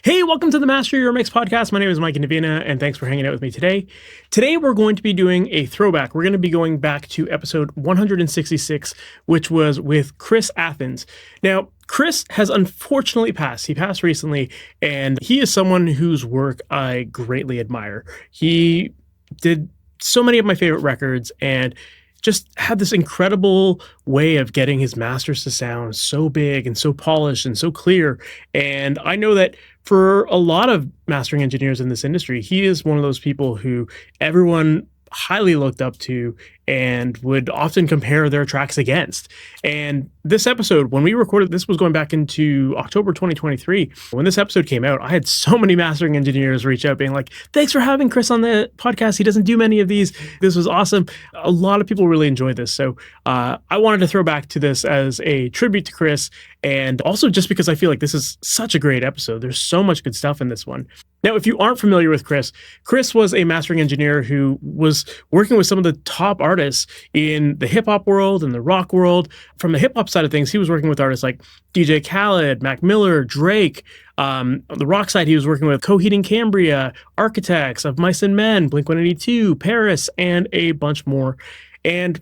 Hey, welcome to the Master Your Mix podcast. My name is Mike Indovina, and thanks for hanging out with me today. Today, we're going to be doing a throwback. We're going to be going back to episode 166, which was with Chris Athens. Now, Chris has unfortunately passed. He passed recently, and he is someone whose work I greatly admire. He did so many of my favorite records, and just had this incredible way of getting his masters to sound so big and so polished and so clear. And I know that for a lot of mastering engineers in this industry, he is one of those people who everyone highly looked up to and would often compare their tracks against. And this episode, when we recorded, this was going back into October 2023. When this episode came out, I had so many mastering engineers reach out being like, thanks for having Chris on the podcast. He doesn't do many of these. This was awesome. A lot of people really enjoyed this. So I wanted to throw back to this as a tribute to Chris. And also just because I feel like this is such a great episode. There's so much good stuff in this one. Now, if you aren't familiar with Chris, Chris was a mastering engineer who was working with some of the top artists in the hip hop world and the rock world. From the hip hop side of things, he was working with artists like DJ Khaled, Mac Miller, Drake. On the rock side, he was working with Coheed Cambria, Architects, Of Mice and Men, Blink-182, Paris, and a bunch more. And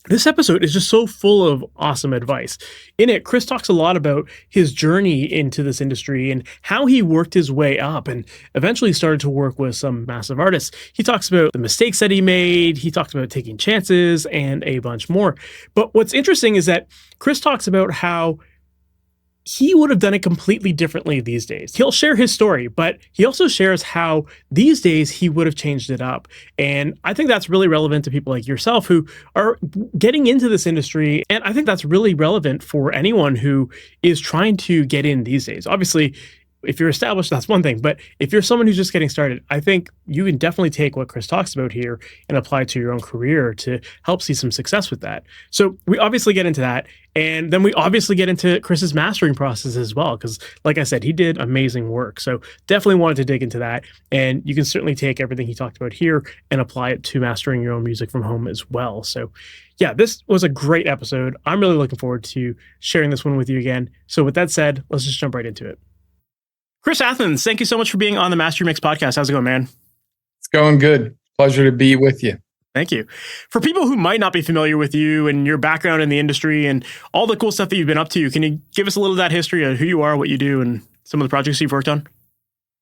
this episode is just so full of awesome advice. In it, Chris talks a lot about his journey into this industry and how he worked his way up and eventually started to work with some massive artists. He talks about the mistakes that he made. He talks about taking chances and a bunch more. But what's interesting is that Chris talks about how he would have done it completely differently these days. He'll share his story, but he also shares how these days he would have changed it up. And I think that's really relevant to people like yourself who are getting into this industry. And I think that's really relevant for anyone who is trying to get in these days. Obviously, if you're established, that's one thing. But if you're someone who's just getting started, I think you can definitely take what Chris talks about here and apply it to your own career to help see some success with that. So we obviously get into that. And then we obviously get into Chris's mastering process as well, because like I said, he did amazing work. So definitely wanted to dig into that. And you can certainly take everything he talked about here and apply it to mastering your own music from home as well. So yeah, this was a great episode. I'm really looking forward to sharing this one with you again. So with that said, let's just jump right into it. Chris Athens, thank you so much for being on the MasterYourMix podcast. How's it going, man? It's going good. Pleasure to be with you. Thank you. For people who might not be familiar with you and your background in the industry and all the cool stuff that you've been up to, can you give us a little of that history of who you are, what you do, and some of the projects you've worked on?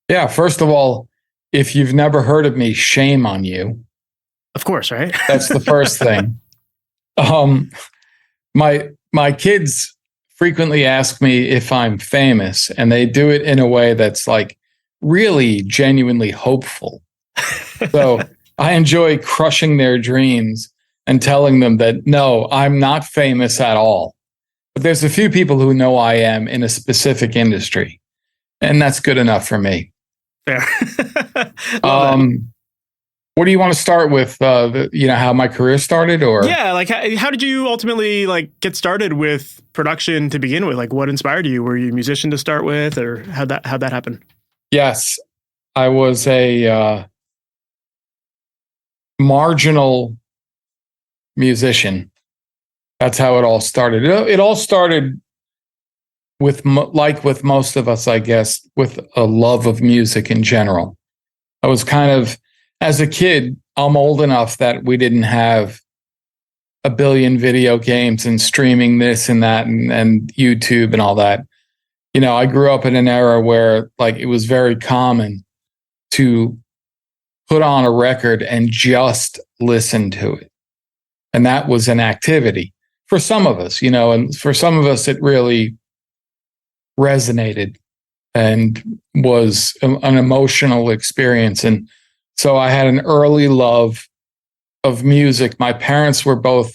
Yeah, first of all, if you've never heard of me, shame on you. Of course, right? That's the first thing. My kids frequently ask me if I'm famous, and they do it in a way that's like really genuinely hopeful. So I enjoy crushing their dreams and telling them that, no, I'm not famous at all. But there's a few people who know I am in a specific industry, and that's good enough for me. Fair. What do you want to start with? How my career started, or yeah, like how did you ultimately get started with production to begin with? Like, what inspired you? Were you a musician to start with, or how'd that happen? Yes, I was a marginal musician. That's how it all started. It all started with, like with most of us, I guess, with a love of music in general. I was kind of, as a kid, I'm old enough that we didn't have a billion video games and streaming this and that and YouTube and all that. You know, I grew up in an era where it was very common to put on a record and just listen to it. And that was an activity for some of us, and for some of us, it really resonated and was an emotional experience. And so I had an early love of music. My parents were both,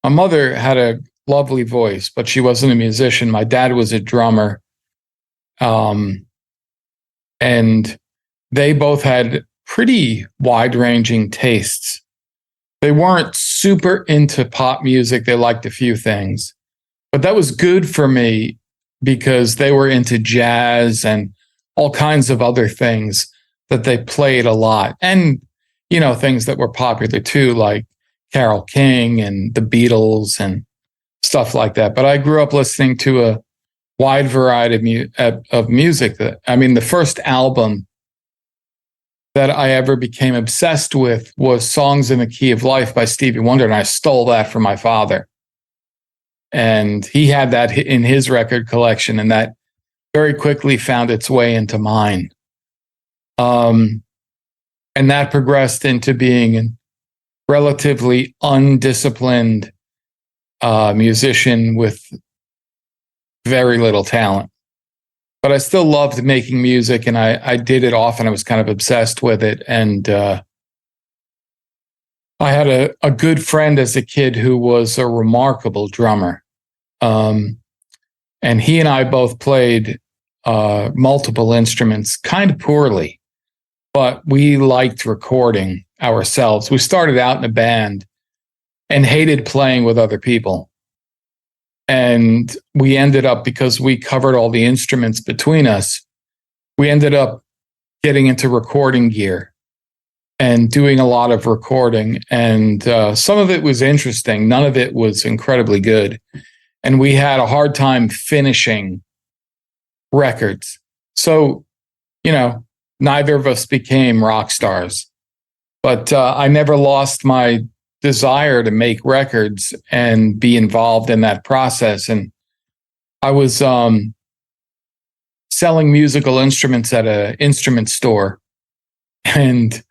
my mother had a lovely voice, but she wasn't a musician. My dad was a drummer. And they both had pretty wide-ranging tastes. They weren't super into pop music. They liked a few things. But that was good for me because they were into jazz and all kinds of other things that they played a lot. And, things that were popular too, like Carole King and the Beatles and stuff like that. But I grew up listening to a wide variety of music. The first album that I ever became obsessed with was Songs in the Key of Life by Stevie Wonder, and I stole that from my father. And he had that in his record collection, and that very quickly found its way into mine. And that progressed into being a relatively undisciplined musician with very little talent. But I still loved making music, and I did it often. I was kind of obsessed with it. And I had a good friend as a kid who was a remarkable drummer. And he and I both played multiple instruments, kind of poorly, but we liked recording ourselves. We started out in a band and hated playing with other people. And we ended up, because we covered all the instruments between us, we ended up getting into recording gear and doing a lot of recording. And some of it was interesting. None of it was incredibly good. And we had a hard time finishing records. So, neither of us became rock stars. But I never lost my desire to make records and be involved in that process. And I was selling musical instruments at an instrument store, and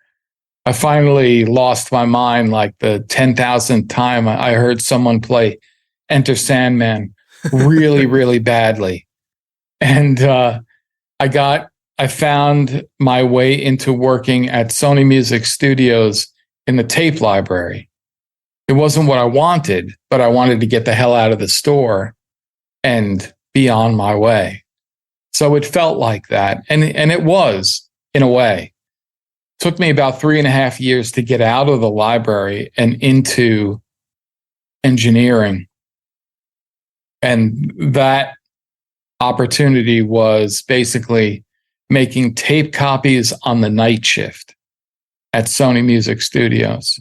I finally lost my mind like the 10,000th time I heard someone play Enter Sandman really, really badly. And I found my way into working at Sony Music Studios in the tape library. It wasn't what I wanted, but I wanted to get the hell out of the store and be on my way. So it felt like that. And it was, in a way. It took me about 3.5 years to get out of the library and into engineering. And that opportunity was basically making tape copies on the night shift at Sony Music Studios.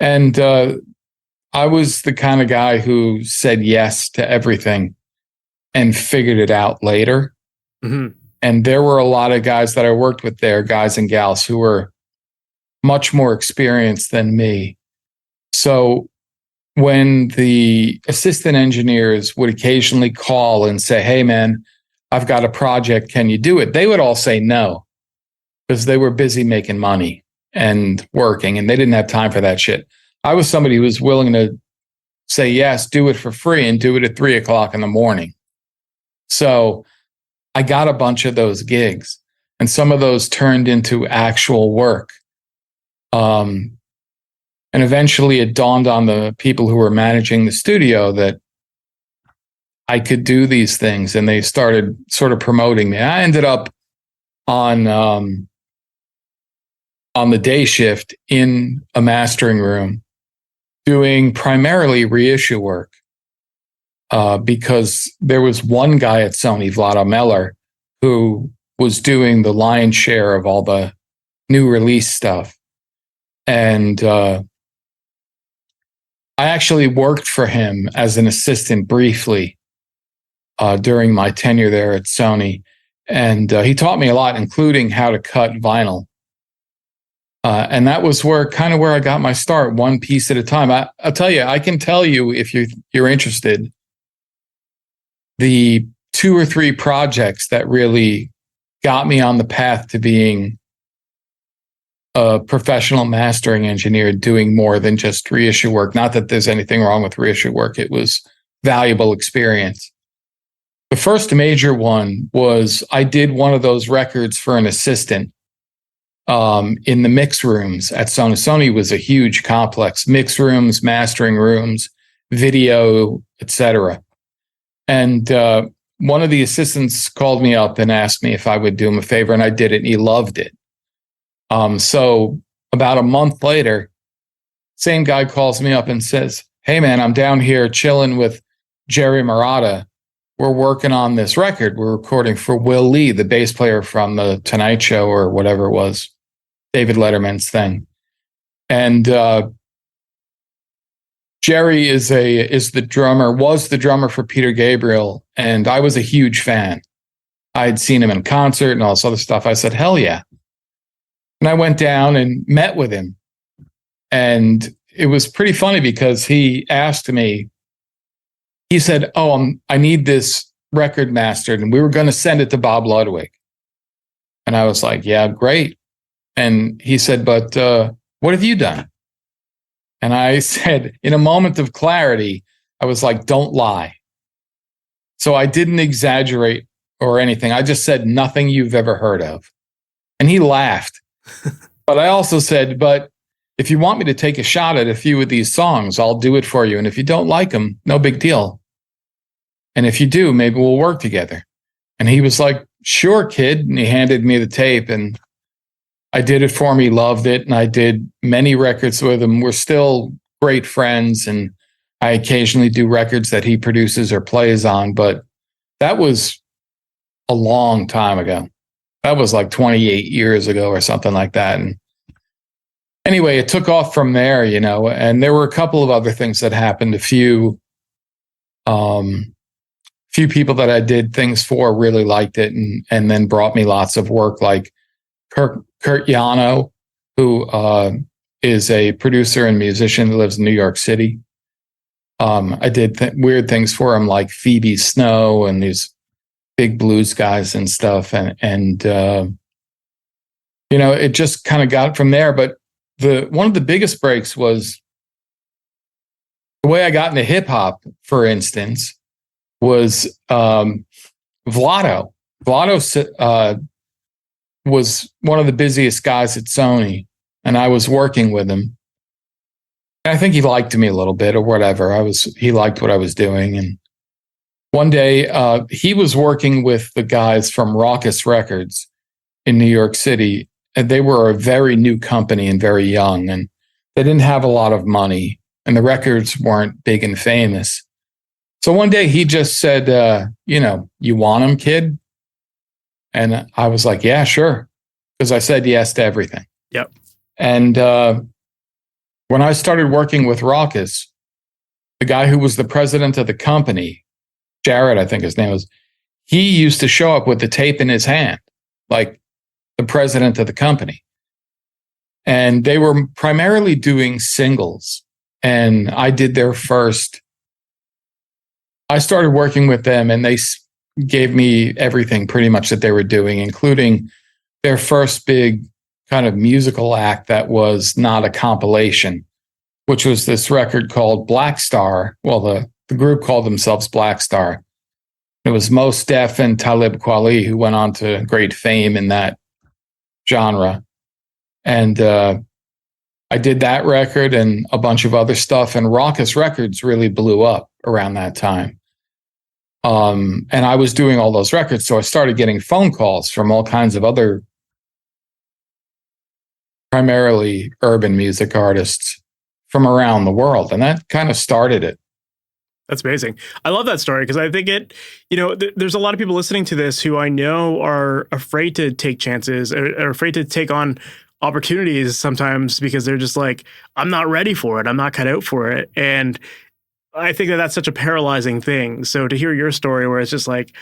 And I was the kind of guy who said yes to everything and figured it out later. Mm-hmm. And there were a lot of guys that I worked with there, guys and gals, who were much more experienced than me. So when the assistant engineers would occasionally call and say, "Hey, man, I've got a project. Can you do it?" They would all say no, because they were busy making money and working, and they didn't have time for that shit. I was somebody who was willing to say yes, do it for free, and do it at 3:00 in the morning. So I got a bunch of those gigs, and some of those turned into actual work. And eventually it dawned on the people who were managing the studio that I could do these things, and they started sort of promoting me. I ended up on the day shift in a mastering room doing primarily reissue work, because there was one guy at Sony, Vlado Meller, who was doing the lion's share of all the new release stuff. And I actually worked for him as an assistant briefly during my tenure there at Sony. And he taught me a lot, including how to cut vinyl. And that was where I got my start, one piece at a time. I'll tell you, I can tell you, if you're interested, the 2 or 3 projects that really got me on the path to being a professional mastering engineer, doing more than just reissue work. Not that there's anything wrong with reissue work. It was valuable experience. The first major one was I did one of those records for an assistant in the mix rooms at Sony. Sony was a huge complex: mix rooms, mastering rooms, video, etc. And one of the assistants called me up and asked me if I would do him a favor, and I did it, and he loved it. So about a month later, same guy calls me up and says, "Hey, man, I'm down here chilling with Jerry Marotta. We're working on this record. We're recording for Will Lee, the bass player from The Tonight Show," or whatever it was, David Letterman's thing. And Jerry is the drummer, was the drummer for Peter Gabriel, and I was a huge fan. I had seen him in concert and all this other stuff. I said, hell yeah. And I went down and met with him. And it was pretty funny because he asked me, he said, I need this record mastered. And we were going to send it to Bob Ludwig. And I was like, yeah, great. And he said, but what have you done? And I said, in a moment of clarity, I was like, don't lie. So I didn't exaggerate or anything. I just said nothing you've ever heard of. And he laughed. But I also said, but if you want me to take a shot at a few of these songs, I'll do it for you. And if you don't like them, no big deal. And if you do, maybe we'll work together. And he was like, sure, kid. And he handed me the tape and I did it for him. He loved it. And I did many records with him. We're still great friends. And I occasionally do records that he produces or plays on. But that was a long time ago. That was like 28 years ago or something like that. And anyway, it took off from there, and there were a couple of other things that happened. A few people that I did things for really liked it and then brought me lots of work, like Kurt Yano, who is a producer and musician who lives in New York City. I did weird things for him, like Phoebe Snow and these big blues guys and stuff. And it just kind of got from there. But one of the biggest breaks was the way I got into hip hop, for instance, was Vlado. Vlado was one of the busiest guys at Sony, and I was working with him. And I think he liked me a little bit or whatever. He liked what I was doing. And one day he was working with the guys from Raucous Records in New York City. And they were a very new company and very young, and they didn't have a lot of money, and the records weren't big and famous. So one day he just said, you want them, kid? And I was like, yeah, sure. Because I said yes to everything. Yep. And when I started working with Raucous, the guy who was the president of the company, Jared, I think his name was, he used to show up with the tape in his hand, like the president of the company. And they were primarily doing singles. And I did their first. I started working with them and they gave me everything pretty much that they were doing, including their first big kind of musical act that was not a compilation, which was this record called Black Star. Well, the group called themselves Black Star. It was Mos Def and Talib Kweli, who went on to great fame in that genre. And I did that record and a bunch of other stuff, and Raucous Records really blew up around that time. And I was doing all those records, so I started getting phone calls from all kinds of other primarily urban music artists from around the world, and that kind of started it. That's amazing. I love that story because I think there's a lot of people listening to this who I know are afraid to take chances or are afraid to take on opportunities sometimes because they're just like, I'm not ready for it. I'm not cut out for it. And I think that that's such a paralyzing thing. So to hear your story where it's just like,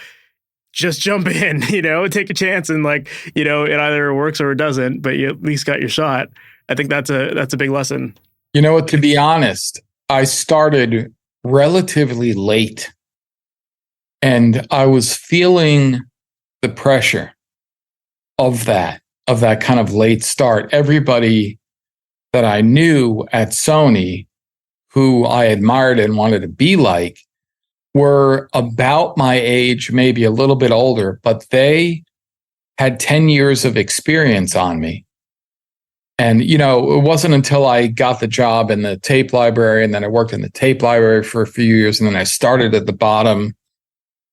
just jump in, take a chance and it either works or it doesn't, but you at least got your shot. I think that's a big lesson. To be honest, I started relatively late and I was feeling the pressure of that kind of late start. Everybody that I knew at Sony who I admired and wanted to be like were about my age, maybe a little bit older, but they had 10 years of experience on me. And, it wasn't until I got the job in the tape library, and then I worked in the tape library for a few years, and then I started at the bottom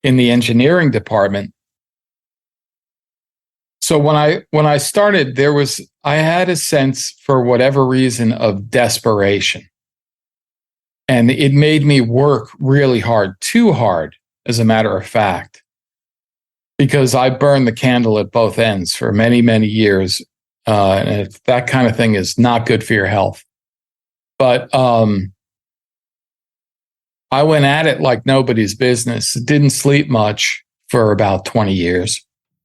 in the engineering department. So when I started, I had a sense, for whatever reason, of desperation. And it made me work really hard, too hard, as a matter of fact, because I burned the candle at both ends for many, many years. And that kind of thing is not good for your health. But I went at it like nobody's business. Didn't sleep much for about 20 years.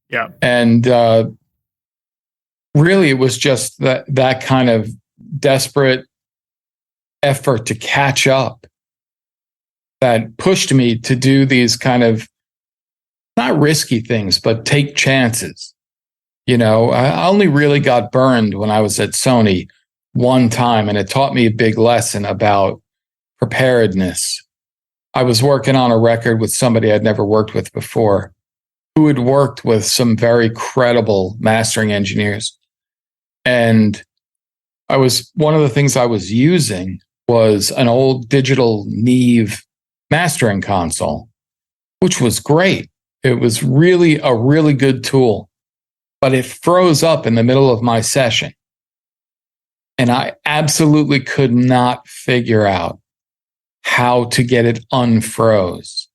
Yeah. And really, it was just that kind of desperate effort to catch up that pushed me to do these kind of not risky things, but take chances. I only really got burned when I was at Sony one time, and it taught me a big lesson about preparedness. I was working on a record with somebody I'd never worked with before, who had worked with some very credible mastering engineers. And one of the things I was using was an old digital Neve mastering console, which was great. It was really a really good tool, but it froze up in the middle of my session. And I absolutely could not figure out how to get it unfroze.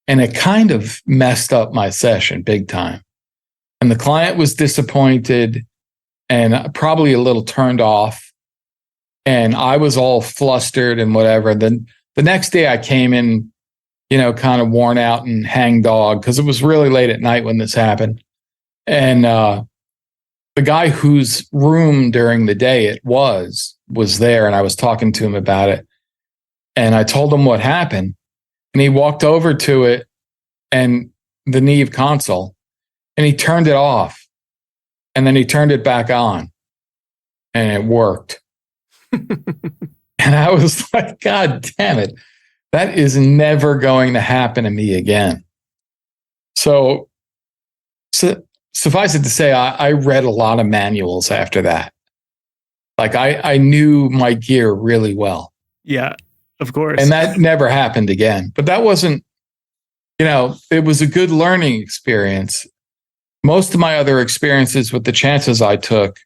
And it kind of messed up my session big time. And the client was disappointed and probably a little turned off. And I was all flustered and whatever. Then the next day I came in, kind of worn out and hangdog because it was really late at night when this happened. And the guy whose room during the day it was there, and I was talking to him about it. And I told him what happened. And he walked over to it and the Neve console, and he turned it off. And then he turned it back on, and it worked. And I was like, God damn it. That is never going to happen to me again. So suffice it to say, I read a lot of manuals after that. Like I knew my gear really well. Yeah, of course. And that never happened again. But that wasn't, it was a good learning experience. Most of my other experiences with the chances I took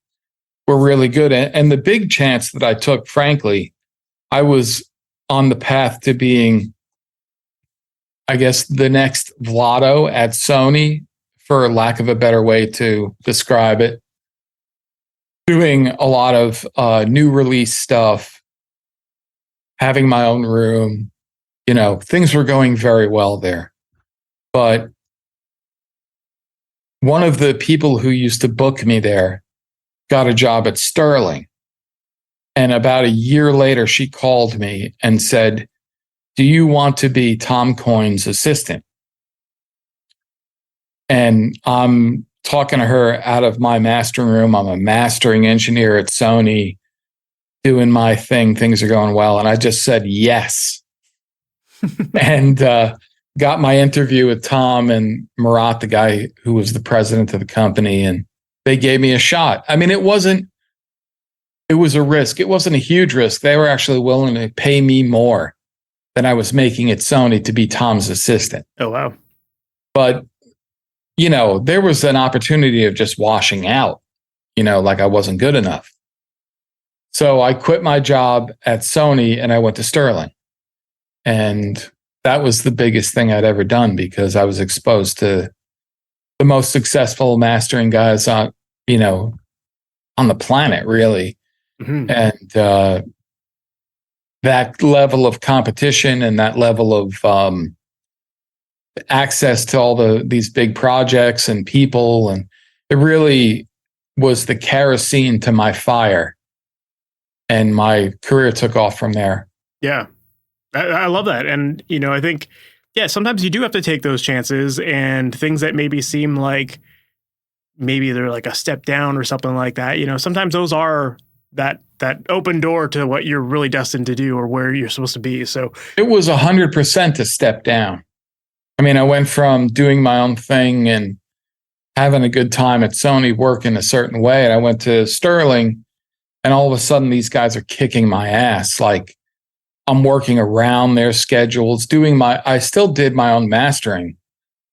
were really good. And the big chance that I took, frankly, I was on the path to being, I guess, the next Vlado at Sony, for lack of a better way to describe it. Doing a lot of new release stuff, having my own room, things were going very well there. But one of the people who used to book me there got a job at Sterling. And about a year later, she called me and said, "Do you want to be Tom Coyne's assistant?" And I'm talking to her out of my mastering room. I'm a mastering engineer at Sony, doing my thing. Things are going well. And I just said yes. And got my interview with Tom and Murat, the guy who was the president of the company. And they gave me a shot. I mean, it was a risk. It wasn't a huge risk. They were actually willing to pay me more than I was making at Sony to be Tom's assistant. Oh, wow. But, there was an opportunity of just washing out, like I wasn't good enough. So I quit my job at Sony and I went to Sterling. And that was the biggest thing I'd ever done because I was exposed to the most successful mastering guys on the planet, really. Mm-hmm. And that level of competition and that level of access to all these big projects and people, and it really was the kerosene to my fire, and my career took off from there. Yeah, I love that. And I think sometimes you do have to take those chances, and things that maybe seem like maybe they're like a step down or something like that. Sometimes those are that open door to what you're really destined to do or where you're supposed to be. So it was 100% a step down. I mean, I went from doing my own thing and having a good time at Sony, working a certain way, and I went to Sterling, and all of a sudden these guys are kicking my ass. Like I'm working around their schedules, I still did my own mastering,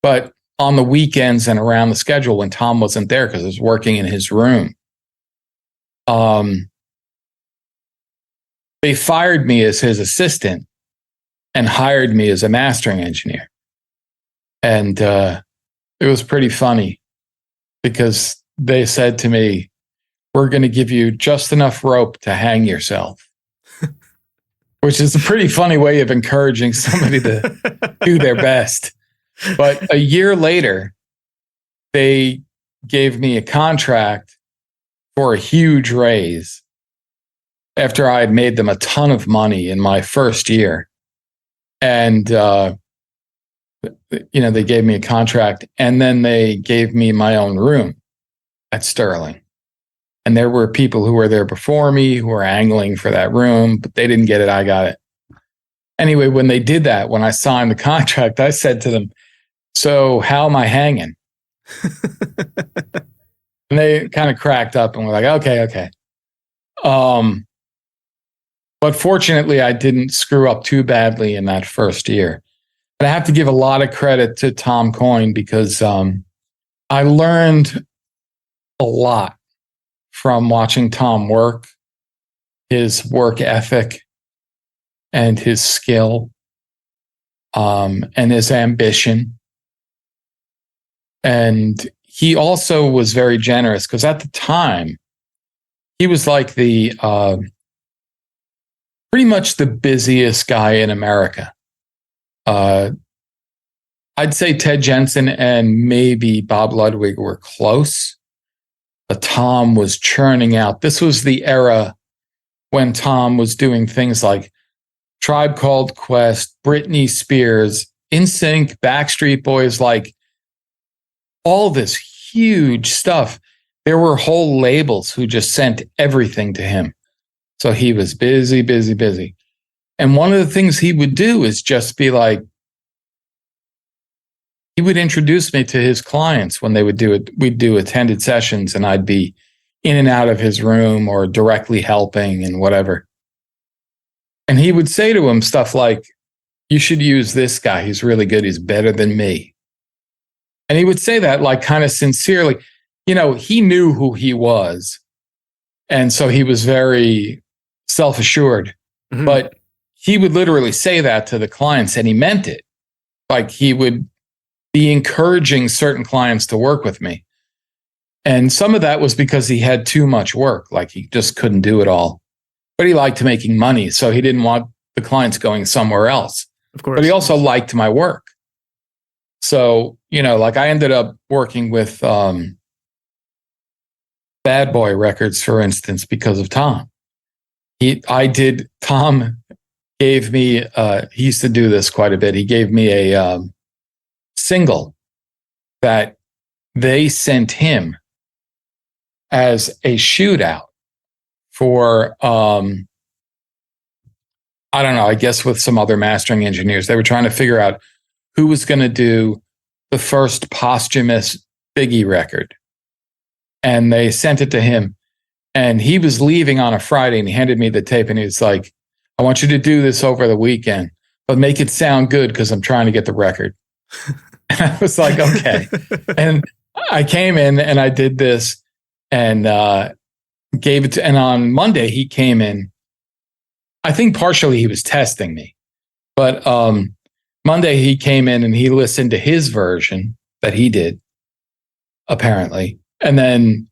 but on the weekends and around the schedule when Tom wasn't there because I was working in his room. They fired me as his assistant and hired me as a mastering engineer. And it was pretty funny because they said to me, "We're going to give you just enough rope to hang yourself." which is a pretty funny way of encouraging somebody to do their best. But a year later, they gave me a contract for a huge raise after I had made them a ton of money in my first year. And, they gave me a contract, and then they gave me my own room at Sterling. And there were people who were there before me who were angling for that room, but they didn't get it. I got it. Anyway, when they did that, when I signed the contract, I said to them, "So how am I hanging?" And they kind of cracked up and were like, okay. But fortunately, I didn't screw up too badly in that first year. But I have to give a lot of credit to Tom Coyne because I learned a lot from watching Tom work, his work ethic and his skill and his ambition. And he also was very generous because at the time, he was like the pretty much the busiest guy in America. I'd say Ted Jensen and maybe Bob Ludwig were close, but Tom was churning out. This was the era when Tom was doing things like Tribe Called Quest, Britney Spears, NSYNC, Backstreet Boys, like all this huge stuff. There were whole labels who just sent everything to him. So he was busy. And one of the things he would do is just be like, he would introduce me to his clients when they would do it. We'd do attended sessions and I'd be in and out of his room or directly helping and whatever. And he would say to him stuff like, "You should use this guy. He's really good. He's better than me." And he would say that like kind of sincerely. He knew who he was. And so he was very self-assured. Mm-hmm. But he would literally say that to the clients and he meant it. Like he would be encouraging certain clients to work with me. And some of that was because he had too much work. Like he just couldn't do it all. But he liked making money. So he didn't want the clients going somewhere else. Of course. But he also liked my work. So, like I ended up working with Bad Boy Records, for instance, because of Tom. Tom gave me, he used to do this quite a bit. He gave me a single that they sent him as a shootout for, I don't know, I guess with some other mastering engineers. They were trying to figure out who was going to do the first posthumous Biggie record. And they sent it to him. And he was leaving on a Friday and he handed me the tape and he was like, "I want you to do this over the weekend, but make it sound good because I'm trying to get the record." And I was like, okay. And I came in and I did this and gave it to, and on Monday he came in. I think partially he was testing me, but Monday he came in and he listened to his version that he did, apparently. And then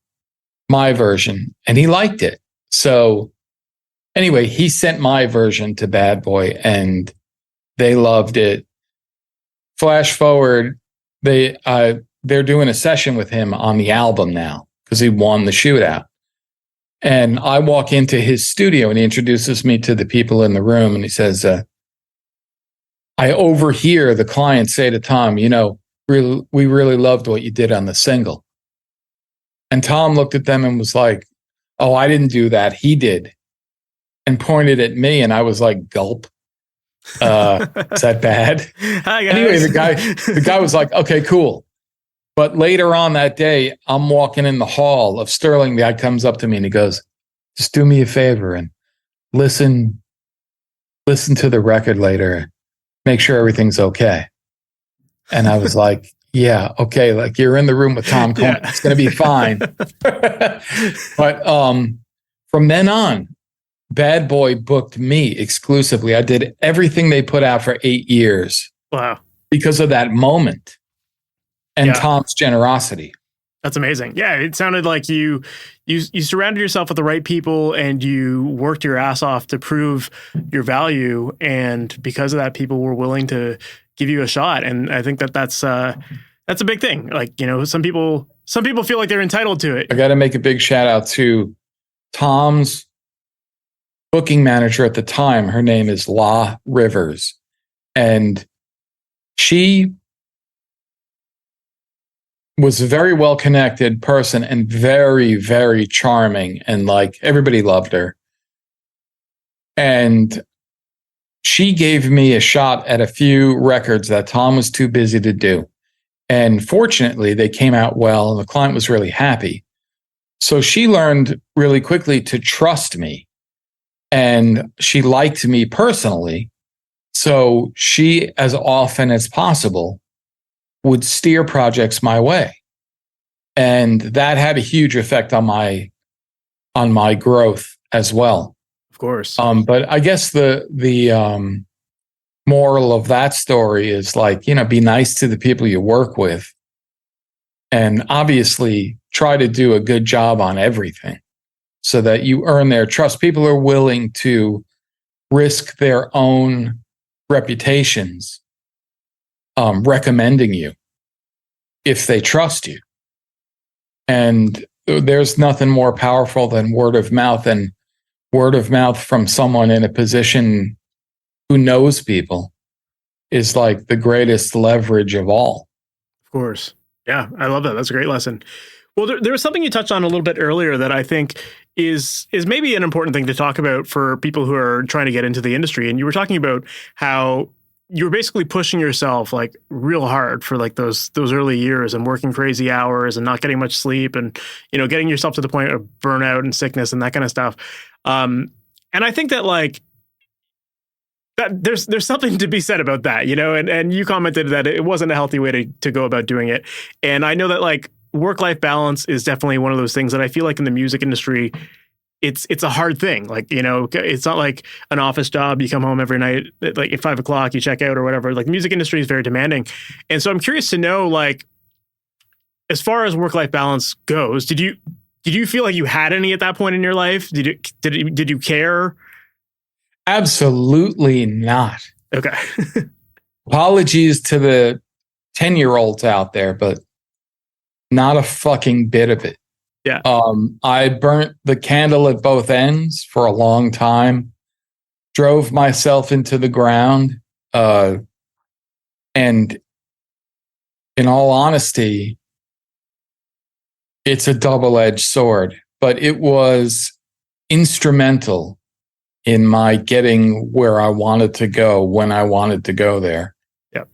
my version, and he liked it. So anyway, he sent my version to Bad Boy and they loved it. Flash forward, they're doing a session with him on the album now because he won the shootout. And I walk into his studio and he introduces me to the people in the room and he says, I overhear the client say to Tom, we really loved what you did on the single. And Tom looked at them and was like, "Oh, I didn't do that. He did." And pointed at me. And I was like, gulp. Is that bad? Hi, guys. Anyway, the guy was like, "Okay, cool." But later on that day, I'm walking in the hall of Sterling. The guy comes up to me and he goes, "Just do me a favor and listen to the record later. Make sure everything's okay." And I was like, "Yeah, okay, like you're in the room with Tom Coyne. Yeah. It's going to be fine." But from then on, Bad Boy booked me exclusively. I did everything they put out for 8 years. Wow. Because of that moment and Tom's generosity. That's amazing. Yeah, it sounded like you surrounded yourself with the right people and you worked your ass off to prove your value, and because of that, people were willing to give you a shot. And I think that's a big thing. Like, you know, some people feel like they're entitled to it. I got to make a big shout out to Tom's booking manager at the time. Her name is La Rivers, and she was a very well-connected person and very, very charming. And like everybody loved her. And she gave me a shot at a few records that Tom was too busy to do. And fortunately, they came out well and the client was really happy. So she learned really quickly to trust me. And she liked me personally. So she, as often as possible, would steer projects my way. And that had a huge effect on my growth as well. Of course. But I guess the moral of that story is like, you know, be nice to the people you work with and obviously try to do a good job on everything so that you earn their trust. People are willing to risk their own reputations recommending you if they trust you. And there's nothing more powerful than word of mouth, and word of mouth from someone in a position who knows people is like the greatest leverage of all. Of course. Yeah, I love that. That's a great lesson. Well, there was something you touched on a little bit earlier that I think is maybe an important thing to talk about for people who are trying to get into the industry. And you were talking about how you were basically pushing yourself like real hard for like those early years and working crazy hours and not getting much sleep and, you know, getting yourself to the point of burnout and sickness and that kind of stuff. And I think that like that there's something to be said about that, you know, and you commented that it wasn't a healthy way to go about doing it. And I know that like work-life balance is definitely one of those things that I feel like in the music industry, it's a hard thing. Like, you know, it's not like an office job. You come home every night, like at 5 o'clock, you check out or whatever. Like, music industry is very demanding. And so I'm curious to know, like, as far as work-life balance goes, did you feel like you had any at that point in your life? Did you care? Absolutely not. Okay. Apologies to the 10-year-olds out there, but not a fucking bit of it. Yeah. I burnt the candle at both ends for a long time, drove myself into the ground. And in all honesty, it's a double-edged sword, but it was instrumental in my getting where I wanted to go when I wanted to go there. Yep.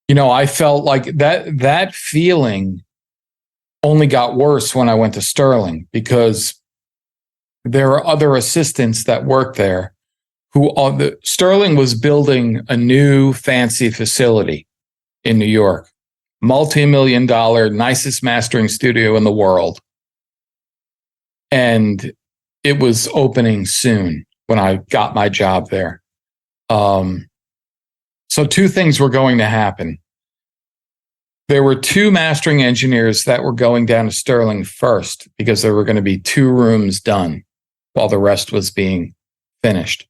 You know, I felt like that feeling only got worse when I went to Sterling, because there are other assistants that work there Sterling was building a new fancy facility in New York, multi-million-dollar, nicest mastering studio in the world. And it was opening soon when I got my job there. So two things were going to happen. There were two mastering engineers that were going down to Sterling first, because there were going to be 2 rooms done while the rest was being finished.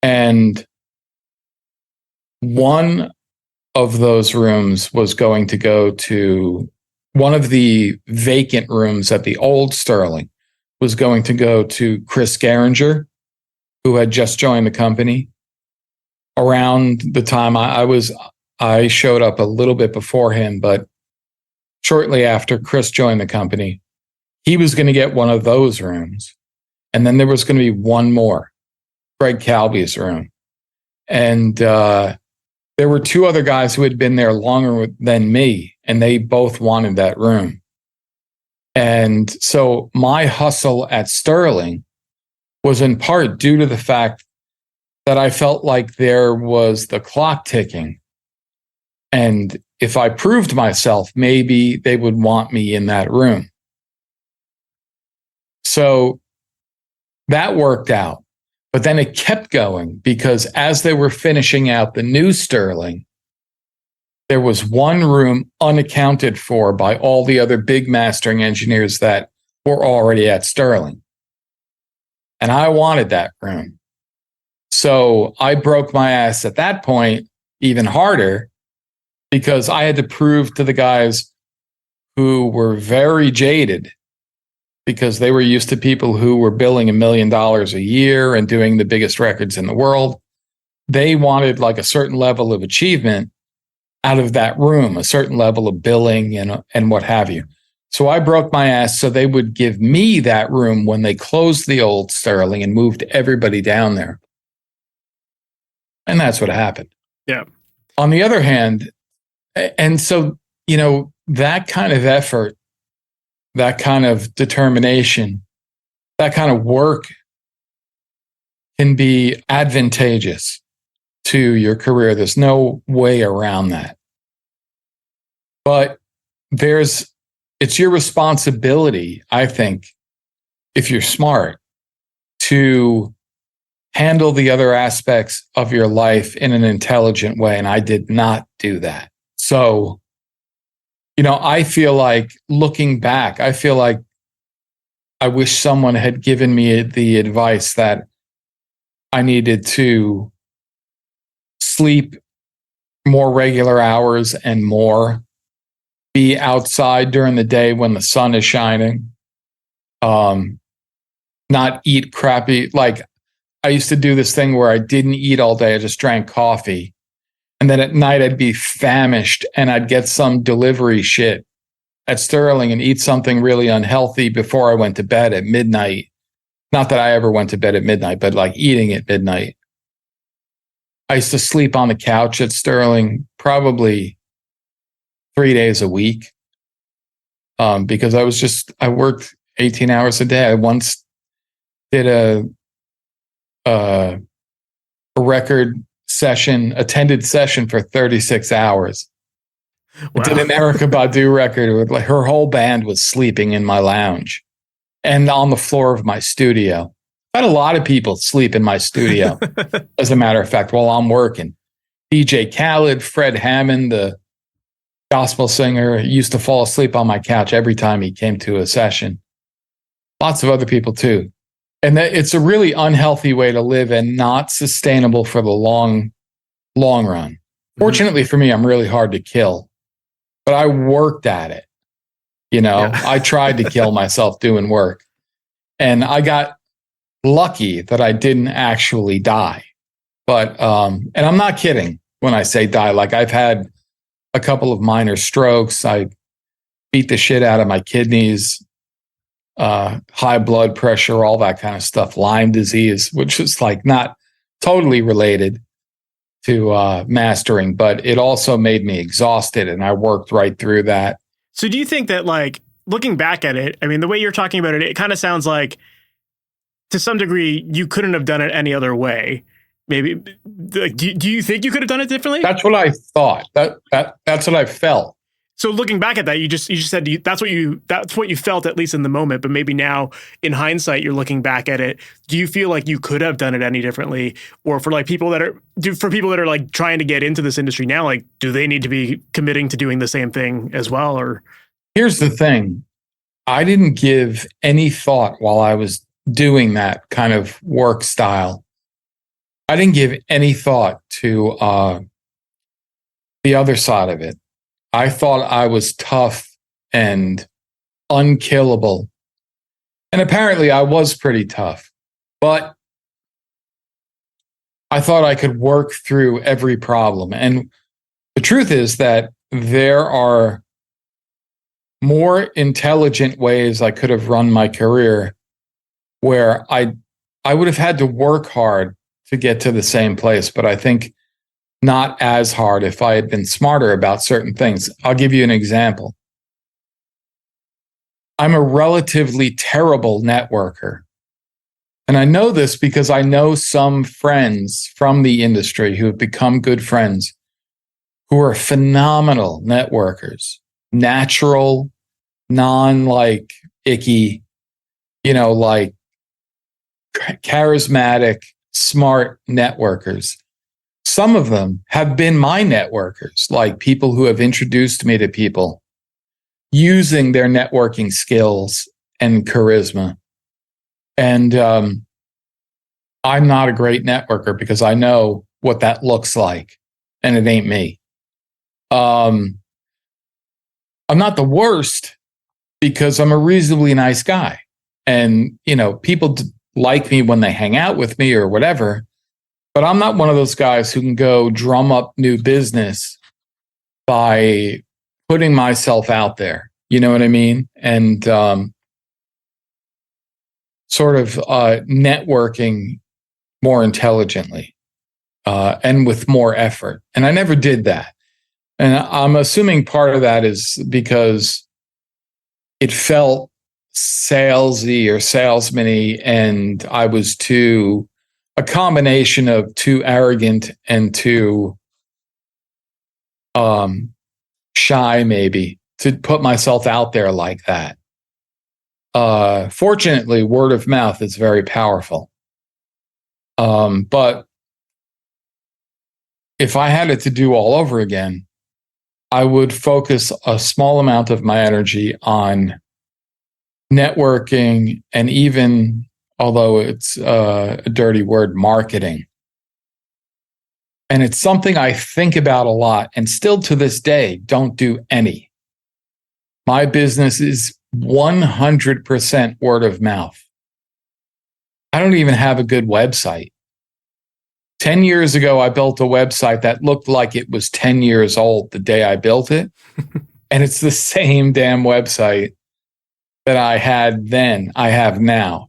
And one of those rooms was going to go to one of the vacant rooms at the old Sterling was going to go to Chris Geringer, who had just joined the company. Around the time I showed up a little bit before him, but shortly after Chris joined the company, he was going to get one of those rooms. And then there was going to be one more, Greg Calby's room. And there were 2 other guys who had been there longer than me, and they both wanted that room. And so my hustle at Sterling was in part due to the fact that I felt like there was the clock ticking. And if I proved myself, maybe they would want me in that room. So that worked out. But then it kept going, because as they were finishing out the new Sterling, there was one room unaccounted for by all the other big mastering engineers that were already at Sterling. And I wanted that room. So I broke my ass at that point even harder because I had to prove to the guys who were very jaded, because they were used to people who were billing $1 million a year and doing the biggest records in the world. They wanted like a certain level of achievement out of that room, a certain level of billing and what have you. So I broke my ass so they would give me that room when they closed the old Sterling and moved everybody down there. And that's what happened. Yeah. On the other hand, and so, that kind of effort, that kind of determination, that kind of work can be advantageous to your career. There's no way around that. But it's your responsibility, I think, if you're smart, to handle the other aspects of your life in an intelligent way. And I did not do that. So, I feel like looking back, I feel like I wish someone had given me the advice that I needed to sleep more regular hours and more, be outside during the day when the sun is shining, not eat crappy. Like, I used to do this thing where I didn't eat all day. I just drank coffee. And then at night I'd be famished and I'd get some delivery shit at Sterling and eat something really unhealthy before I went to bed at midnight. Not that I ever went to bed at midnight, but like eating at midnight. I used to sleep on the couch at Sterling probably 3 days a week, because I worked 18 hours a day. I once did a record session, attended session for 36 hours. Wow. I did an Erykah Badu record with like her whole band was sleeping in my lounge and on the floor of my studio. I had a lot of people sleep in my studio, as a matter of fact, while I'm working. DJ Khaled, Fred Hammond, the gospel singer, used to fall asleep on my couch every time he came to a session. Lots of other people too. And it's a really unhealthy way to live and not sustainable for the long run. Fortunately for me, I'm really hard to kill, but I worked at it. Yeah. I tried to kill myself doing work, and I got lucky that I didn't actually die. But, and I'm not kidding when I say die. Like, I've had a couple of minor strokes. I beat the shit out of my kidneys. High blood pressure, all that kind of stuff, Lyme disease, which is like not totally related to mastering, but it also made me exhausted, and I worked right through that. So do you think that, like, looking back at it, I mean, the way you're talking about it, it kind of sounds like to some degree you couldn't have done it any other way. Maybe, do you think you could have done it differently? That's what I thought. That's what I felt. So looking back at that, you just said that's what you felt, at least in the moment. But maybe now, in hindsight, you're looking back at it. Do you feel like you could have done it any differently, or for people that are like trying to get into this industry now, like, do they need to be committing to doing the same thing as well? Or here's the thing: I didn't give any thought while I was doing that kind of work style. I didn't give any thought to the other side of it. I thought I was tough and unkillable. And apparently I was pretty tough. But I thought I could work through every problem. And the truth is that there are more intelligent ways I could have run my career where I would have had to work hard to get to the same place. But I think not as hard if I had been smarter about certain things. I'll give you an example. I'm a relatively terrible networker. And I know this because I know some friends from the industry who have become good friends who are phenomenal networkers, natural, non-like icky, like charismatic, smart networkers. some of them have been my networkers, like people who have introduced me to people using their networking skills and charisma. And I'm not a great networker because I know what that looks like, and it ain't me. I'm not the worst because I'm a reasonably nice guy. And, people like me when they hang out with me or whatever, but I'm not one of those guys who can go drum up new business by putting myself out there. You know what I mean? And sort of networking more intelligently and with more effort. And I never did that. And I'm assuming part of that is because it felt salesy or salesman-y, and I was a combination of too arrogant and too shy, maybe, to put myself out there like that. Fortunately, word of mouth is very powerful. But if I had it to do all over again, I would focus a small amount of my energy on networking and even, although it's a dirty word, marketing. And it's something I think about a lot and still to this day don't do any. My business is 100% word of mouth. I don't even have a good website. 10 years ago, I built a website that looked like it was 10 years old the day I built it. And it's the same damn website that I had then, I have now.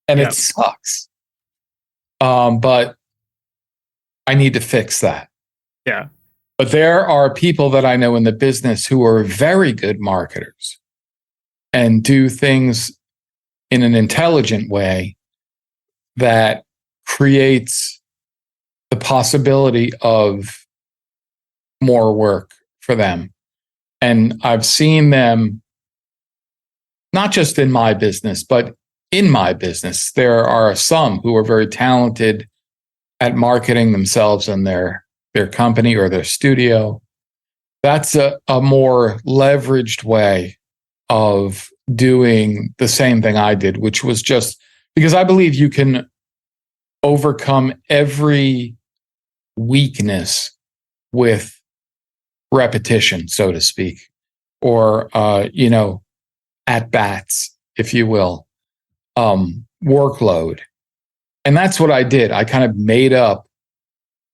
And It sucks. But I need to fix that. Yeah. But there are people that I know in the business who are very good marketers and do things in an intelligent way that creates the possibility of more work for them. And I've seen them, not just in my business, but in my business. There are some who are very talented at marketing themselves and their company or their studio. That's a more leveraged way of doing the same thing I did, which was just because I believe you can overcome every weakness with repetition, so to speak, or at bats, if you will, workload. And that's what I did. I kind of made up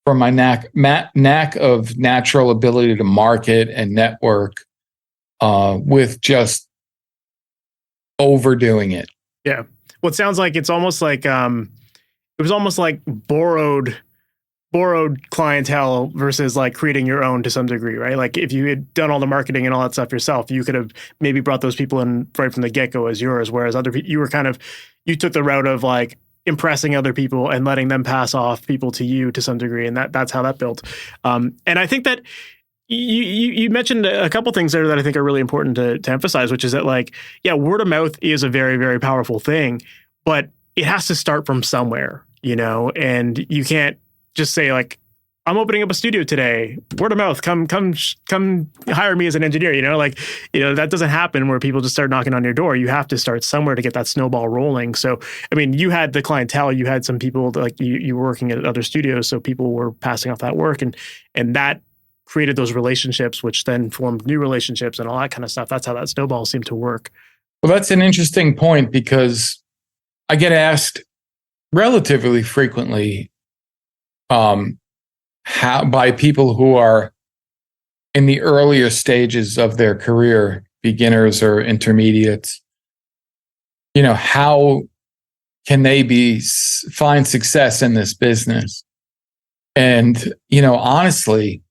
for my knack of natural ability to market and network with just overdoing it. Yeah. Well, it sounds like it's almost like it was almost like borrowed clientele versus like creating your own to some degree, right? Like if you had done all the marketing and all that stuff yourself, you could have maybe brought those people in right from the get-go as yours, whereas other people, you took the route of like impressing other people and letting them pass off people to you to some degree, and that's how that built. And I think that you mentioned a couple things there that I think are really important to emphasize, which is that like, yeah, word of mouth is a very, very powerful thing, but it has to start from somewhere, and you can't just say like, I'm opening up a studio today, word of mouth, come hire me as an engineer, that doesn't happen where people just start knocking on your door. You have to start somewhere to get that snowball rolling. So, I mean, you had the clientele, you had some people that, like you were working at other studios, so people were passing off that work and that created those relationships, which then formed new relationships and all that kind of stuff. That's how that snowball seemed to work. Well, that's an interesting point because I get asked relatively frequently, how by people who are in the earlier stages of their career, beginners or intermediates, how can they find success in this business? And, honestly,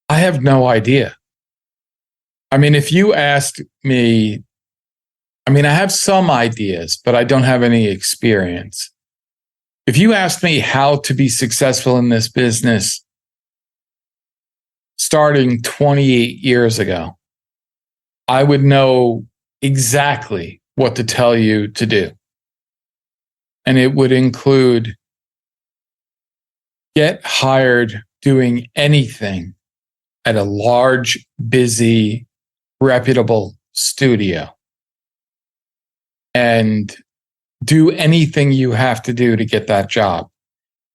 I have no idea. I mean, if you asked me, I have some ideas, but I don't have any experience. If you asked me how to be successful in this business starting 28 years ago, I would know exactly what to tell you to do. And it would include get hired doing anything at a large, busy, reputable studio and do anything you have to do to get that job.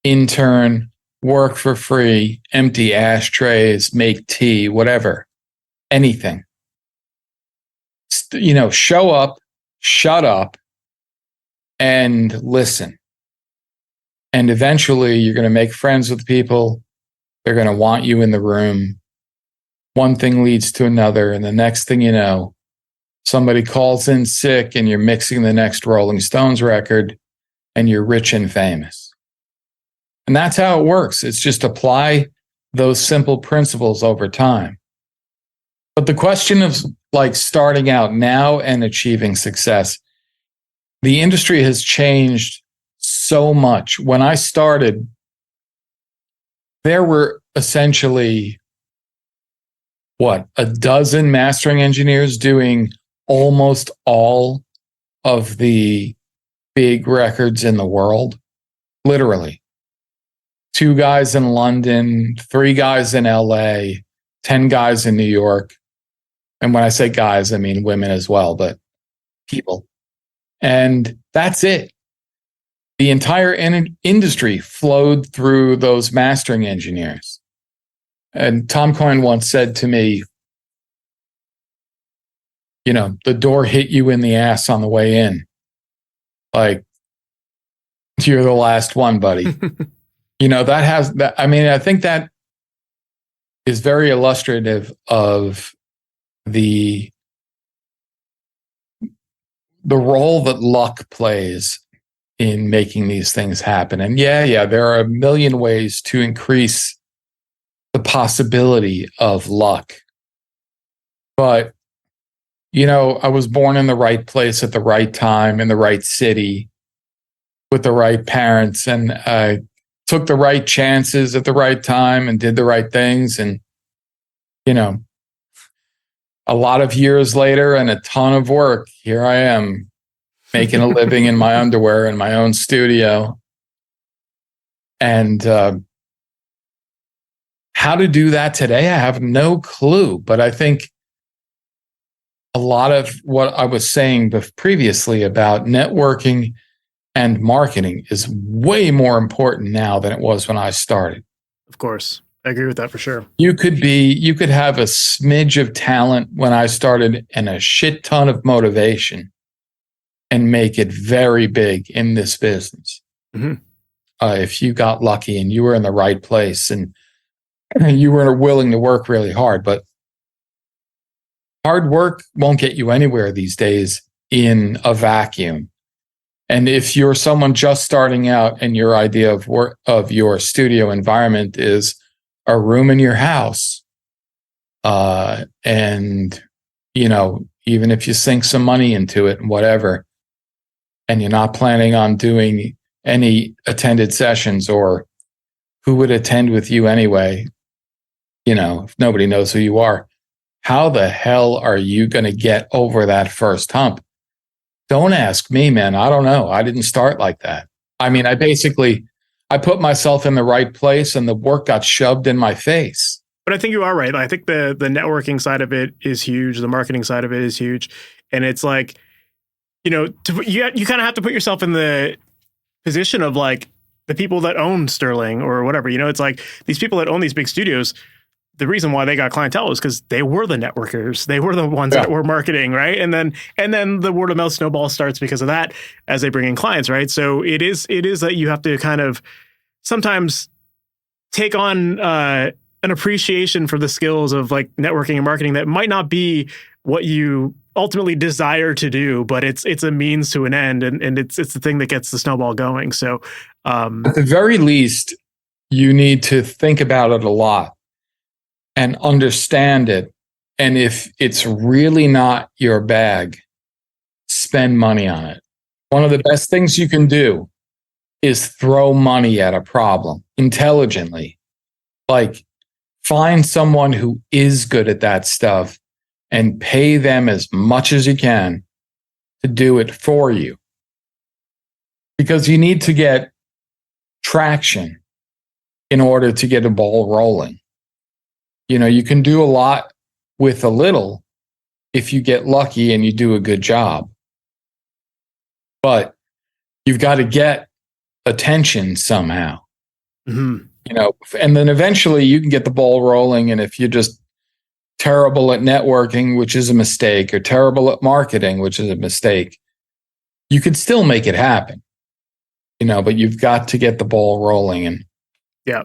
Intern, work for free, empty ashtrays, make tea, whatever, anything. Show up, shut up, and listen. And eventually you're going to make friends with people. They're going to want you in the room. One thing leads to another. And the next thing you know, somebody calls in sick and you're mixing the next Rolling Stones record and you're rich and famous. And that's how it works. It's just apply those simple principles over time. But the question of like starting out now and achieving success, the industry has changed so much. When I started, there were essentially, a dozen mastering engineers doing almost all of the big records in the world, literally. 2 guys in London, 3 guys in LA, 10 guys in New York. And when I say guys, I mean women as well, but people. And that's it. The entire industry flowed through those mastering engineers. And Tom Coyne once said to me, the door hit you in the ass on the way in. Like, you're the last one, buddy. I think that is very illustrative of the role that luck plays in making these things happen. And there are a million ways to increase the possibility of luck. But, I was born in the right place at the right time, in the right city, with the right parents, and I took the right chances at the right time and did the right things. And, a lot of years later and a ton of work, here I am making a living in my underwear in my own studio. And how to do that today, I have no clue. But I think a lot of what I was saying previously about networking and marketing is way more important now than it was when I started. Of course. I agree with that for sure. You could have a smidge of talent when I started and a shit ton of motivation and make it very big in this business. Mm-hmm. If you got lucky and you were in the right place and you were willing to work really hard. But hard work won't get you anywhere these days in a vacuum. And if you're someone just starting out and your idea of work of your studio environment is a room in your house, and even if you sink some money into it and whatever, and you're not planning on doing any attended sessions, or who would attend with you anyway, if nobody knows who you are, how the hell are you going to get over that first hump? Don't ask me, man. I don't know. I didn't start like that. I mean, I put myself in the right place and the work got shoved in my face. But I think you are right. I think the networking side of it is huge. The marketing side of it is huge. And it's like, you kind of have to put yourself in the position of like the people that own Sterling or whatever. It's like these people that own these big studios, the reason why they got clientele is because they were the networkers. They were the ones that were marketing, right? And then the word of mouth snowball starts because of that as they bring in clients, right? So it is that you have to kind of sometimes take on an appreciation for the skills of like networking and marketing that might not be what you ultimately desire to do, but it's a means to an end, and it's the thing that gets the snowball going. So at the very least, you need to think about it a lot and understand it. And if it's really not your bag, spend money on it. One of the best things you can do is throw money at a problem intelligently. Like, find someone who is good at that stuff and pay them as much as you can to do it for you. Because you need to get traction in order to get a ball rolling. You can do a lot with a little if you get lucky and you do a good job. But you've got to get attention somehow. Mm-hmm. And then eventually you can get the ball rolling. And if you're just terrible at networking, which is a mistake, or terrible at marketing, which is a mistake, you could still make it happen. But you've got to get the ball rolling. And yeah,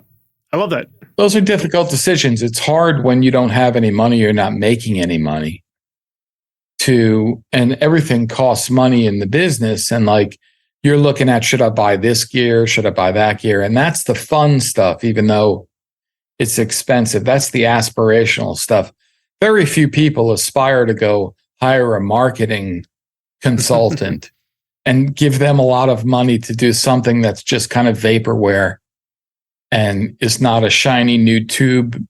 I love that. Those are difficult decisions. It's hard when you don't have any money, you're not making any money and everything costs money in the business. And like, you're looking at, should I buy this gear? Should I buy that gear? And that's the fun stuff, even though it's expensive. That's the aspirational stuff. Very few people aspire to go hire a marketing consultant and give them a lot of money to do something that's just kind of vaporware and is not a shiny new tube,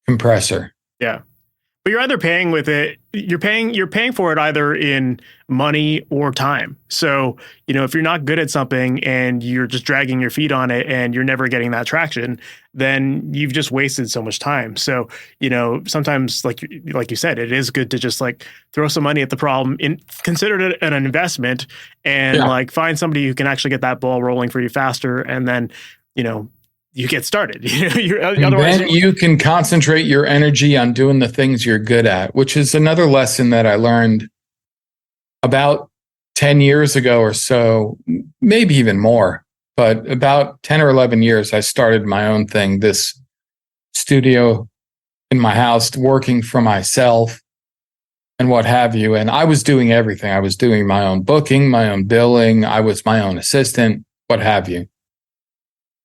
compressor. Yeah. But you're either paying with it, you're paying for it either in money or time. So, if you're not good at something and you're just dragging your feet on it and you're never getting that traction, then you've just wasted so much time. So, sometimes like you said, it is good to just like throw some money at the problem, consider it an investment, and like find somebody who can actually get that ball rolling for you faster. And then, you get started. Then you can concentrate your energy on doing the things you're good at, which is another lesson that I learned about 10 years ago or so, maybe even more. But about 10 or 11 years, I started my own thing, this studio in my house, working for myself and what have you. And I was doing everything. I was doing my own booking, my own billing. I was my own assistant, what have you.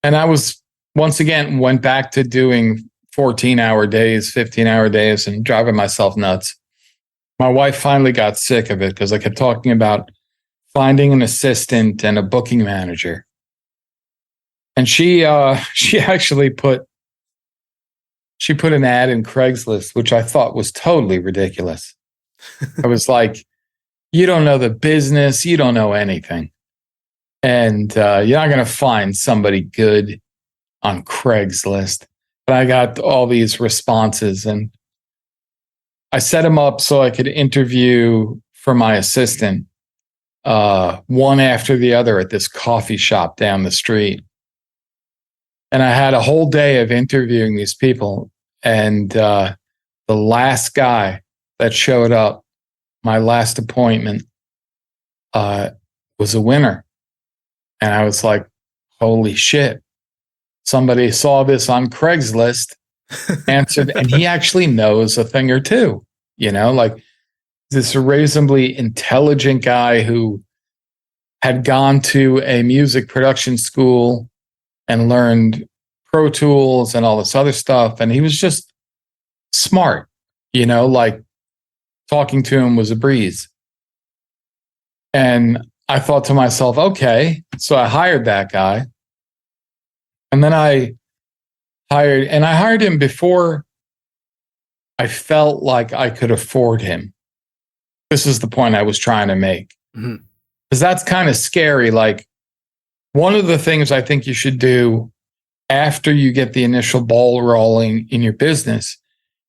And I was, once again, went back to doing 14-hour days, 15-hour days, and driving myself nuts. My wife finally got sick of it because I kept talking about finding an assistant and a booking manager. And she actually put an ad in Craigslist, which I thought was totally ridiculous. I was like, you don't know the business, you don't know anything. And you're not going to find somebody good on Craigslist. But I got all these responses, and I set them up so I could interview for my assistant, one after the other at this coffee shop down the street. And I had a whole day of interviewing these people. And the last guy that showed up, my last appointment, was a winner. And I was like, holy shit. Somebody saw this on Craigslist, answered, and he actually knows a thing or two, like this reasonably intelligent guy who had gone to a music production school and learned Pro Tools and all this other stuff. And he was just smart, like talking to him was a breeze. And I thought to myself, okay, so I hired that guy. And then I hired him before I felt like I could afford him. This is the point I was trying to make. Because that's kind of scary. Like, one of the things I think you should do after you get the initial ball rolling in your business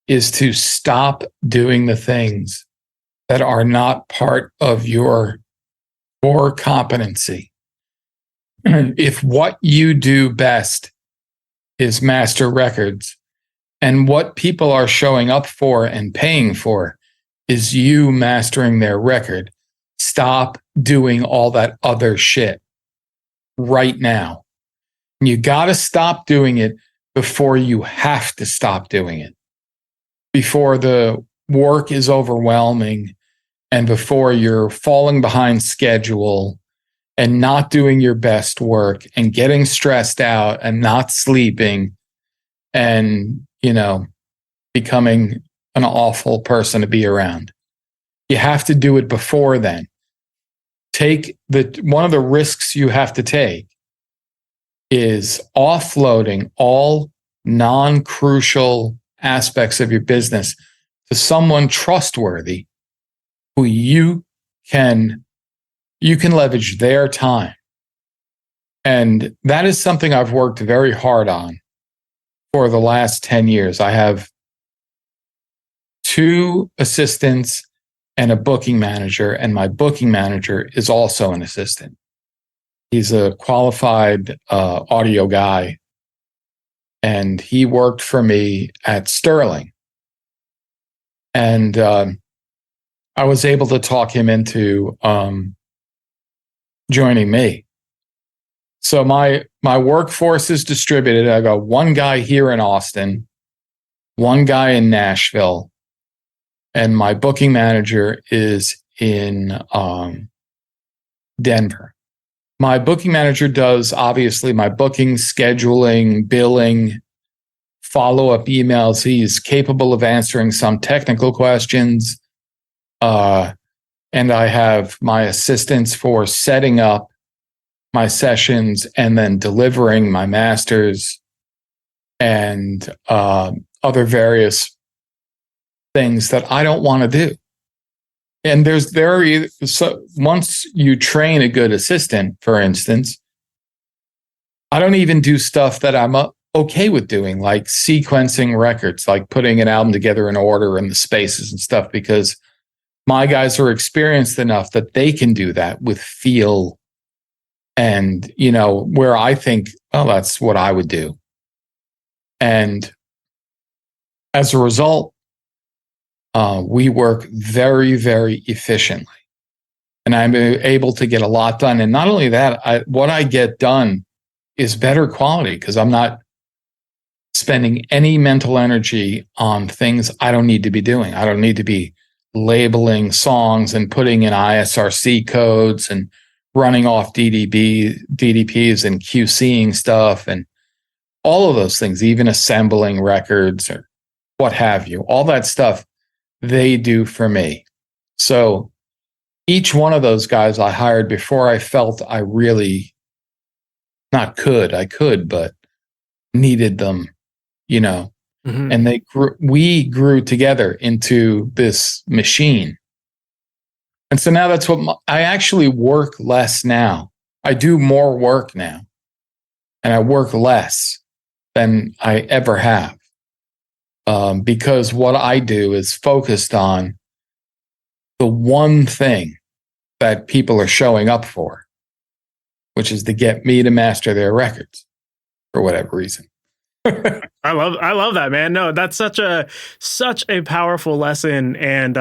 is to stop doing the things that are not part of your core competency. If what you do best is master records, and what people are showing up for and paying for is you mastering their record, stop doing all that other shit right now. You got to stop doing it before you have to stop doing it, before the work is overwhelming and before you're falling behind schedule and not doing your best work and getting stressed out and not sleeping and, becoming an awful person to be around. You have to do it before then. One of the risks you have to take is offloading all non-crucial aspects of your business to someone trustworthy who you can leverage their time And that is something I've worked very hard on for the last 10 years. I have 2 assistants and a booking manager, and my booking manager is also an assistant. He's a qualified audio guy, and he worked for me at Sterling. And I was able to talk him into joining me. So my workforce is distributed. I got 1 guy here in Austin, 1 guy in Nashville, and my booking manager is in Denver. My booking manager does, obviously, my booking, scheduling, billing, follow-up emails. He's capable of answering some technical questions. And I have my assistants for setting up my sessions and then delivering my masters and other various things that I don't want to do. And once you train a good assistant, for instance, I don't even do stuff that I'm okay with doing, like sequencing records, like putting an album together in order and the spaces and stuff, because my guys are experienced enough that they can do that with feel and, where I think, oh, that's what I would do. And as a result, we work very, very efficiently. And I'm able to get a lot done. And not only that, what I get done is better quality because I'm not spending any mental energy on things I don't need to be doing. I don't need to be labeling songs and putting in ISRC codes and running off DDPs and QCing stuff and all of those things, even assembling records or what have you. All that stuff they do for me. So each one of those guys I hired before I felt I really I could, but needed them, Mm-hmm. and we grew together into this machine. And so now that's what I actually work less now. I do more work now and I work less than I ever have. Because what I do is focused on the one thing that people are showing up for, which is to get me to master their records for whatever reason. I love that, man. No, that's such a powerful lesson. And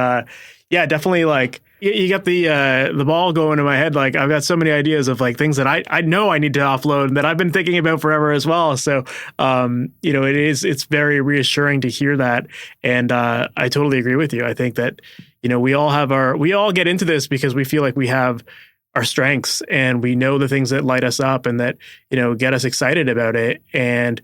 yeah, definitely like you got the ball going in my head. Like I've got so many ideas of like things that I know I need to offload that I've been thinking about forever as well. So, it's very reassuring to hear that. And I totally agree with you. I think that, we all get into this because we feel like we have our strengths and we know the things that light us up and that, get us excited about it. And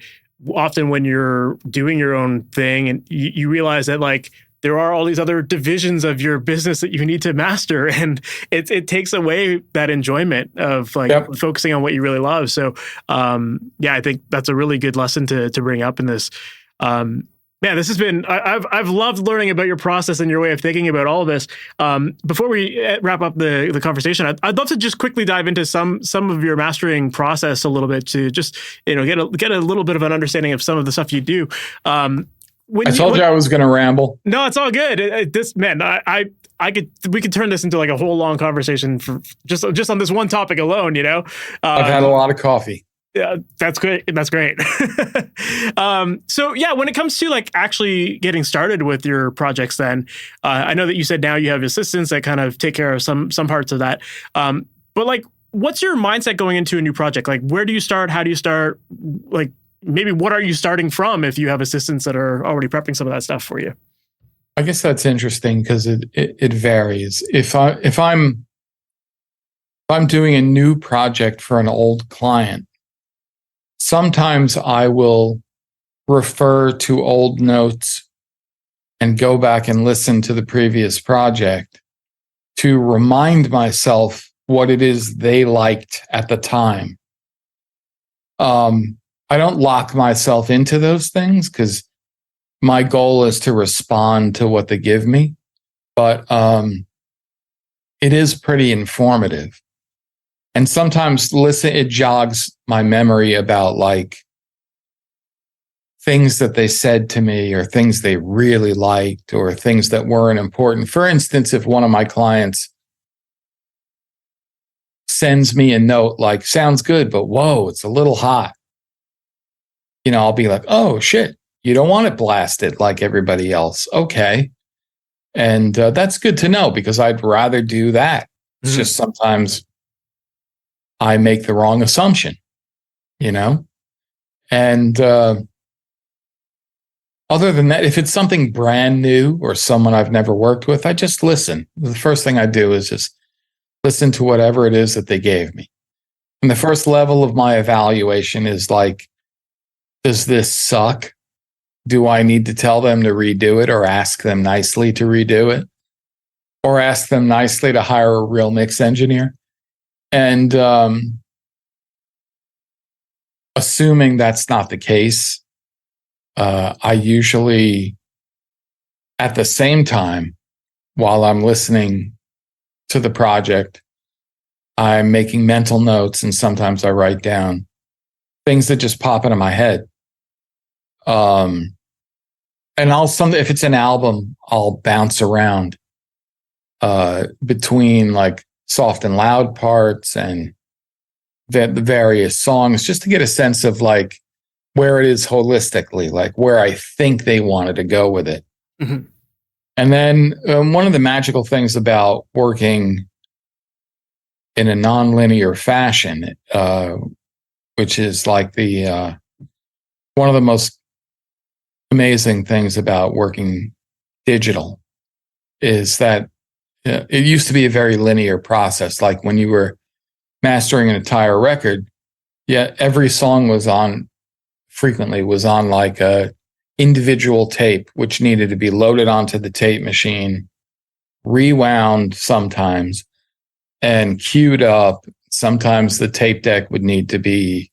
often when you're doing your own thing and you realize that like there are all these other divisions of your business that you need to master, and it takes away that enjoyment of like focusing on what you really love. So I think that's a really good lesson to bring up in this. Man, this has been, I've loved learning about your process and your way of thinking about all of this. Before we wrap up the conversation, I'd love to just quickly dive into some of your mastering process a little bit to just, get a little bit of an understanding of some of the stuff you do. I told you I was going to ramble. No, it's all good. We could turn this into like a whole long conversation for just on this one topic alone, I've had a lot of coffee. Yeah, that's great. That's great. So yeah, when it comes to like actually getting started with your projects, then I know that you said now you have assistants that kind of take care of some parts of that. But like, what's your mindset going into a new project? Like, where do you start? How do you start? Like, maybe what are you starting from if you have assistants that are already prepping some of that stuff for you? I guess that's interesting because it varies. If I'm doing a new project for an old client, sometimes I will refer to old notes and go back and listen to the previous project to remind myself what it is they liked at the time. I don't lock myself into those things because my goal is to respond to what they give me, but it is pretty informative. And sometimes it jogs my memory about like things that they said to me or things they really liked or things that weren't important. For instance, if one of my clients sends me a note like, sounds good, but whoa, it's a little hot. I'll be like, oh shit, you don't want it blasted like everybody else. Okay. And that's good to know because I'd rather do that. It's just sometimes I make the wrong assumption, And other than that, if it's something brand new or someone I've never worked with, I just listen. The first thing I do is just listen to whatever it is that they gave me. And the first level of my evaluation is like, does this suck? Do I need to tell them to redo it or ask them nicely to redo it? Or ask them nicely to hire a real mix engineer? And assuming that's not the case, I usually, at the same time, while I'm listening to the project, I'm making mental notes, and sometimes I write down things that just pop into my head. And if it's an album, I'll bounce around between like soft and loud parts and the various songs just to get a sense of like where it is holistically, like where I think they wanted to go with it. Mm-hmm. And then one of the magical things about working in a nonlinear fashion, which is like one of the most amazing things about working digital, is that it used to be a very linear process. Like when you were mastering an entire record, every song frequently was on like a individual tape, which needed to be loaded onto the tape machine, rewound sometimes, and queued up. Sometimes the tape deck would need to be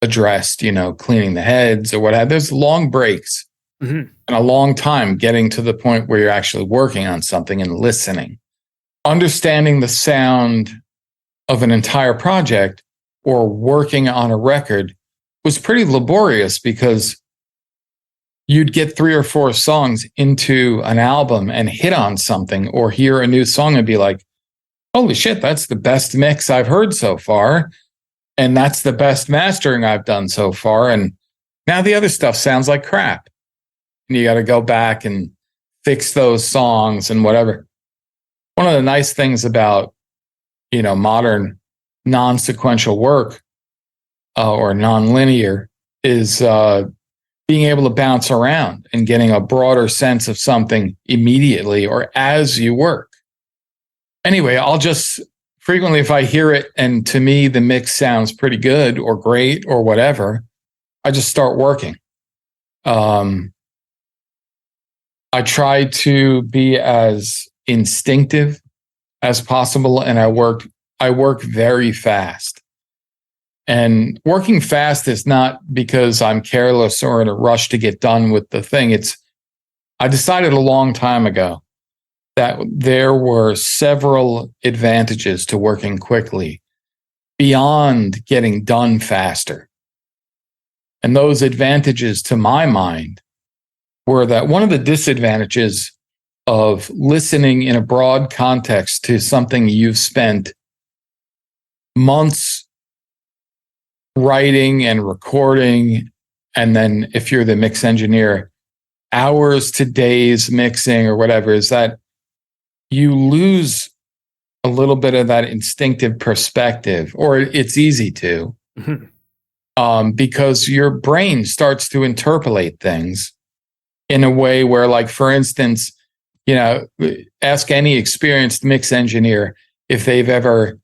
addressed, cleaning the heads or whatever. There's long breaks and a long time getting to the point where you're actually working on something and listening. Understanding the sound of an entire project or working on a record was pretty laborious because you'd get 3 or 4 songs into an album and hit on something or hear a new song and be like, holy shit, that's the best mix I've heard so far. And that's the best mastering I've done so far. And now the other stuff sounds like crap. And you got to go back and fix those songs and whatever. One of the nice things about, modern non-sequential work or non-linear is being able to bounce around and getting a broader sense of something immediately or as you work. Anyway, I'll just frequently, if I hear it and to me the mix sounds pretty good or great or whatever, I just start working. I try to be as instinctive as possible, and I work very fast. And working fast is not because I'm careless or in a rush to get done with the thing. I decided a long time ago that there were several advantages to working quickly beyond getting done faster. And those advantages, to my mind, were that one of the disadvantages of listening in a broad context to something you've spent months writing and recording, and then if you're the mix engineer, hours to days mixing or whatever, is that you lose a little bit of that instinctive perspective, or it's easy to, because your brain starts to interpolate things in a way where, like, for instance, ask any experienced mix engineer if they've ever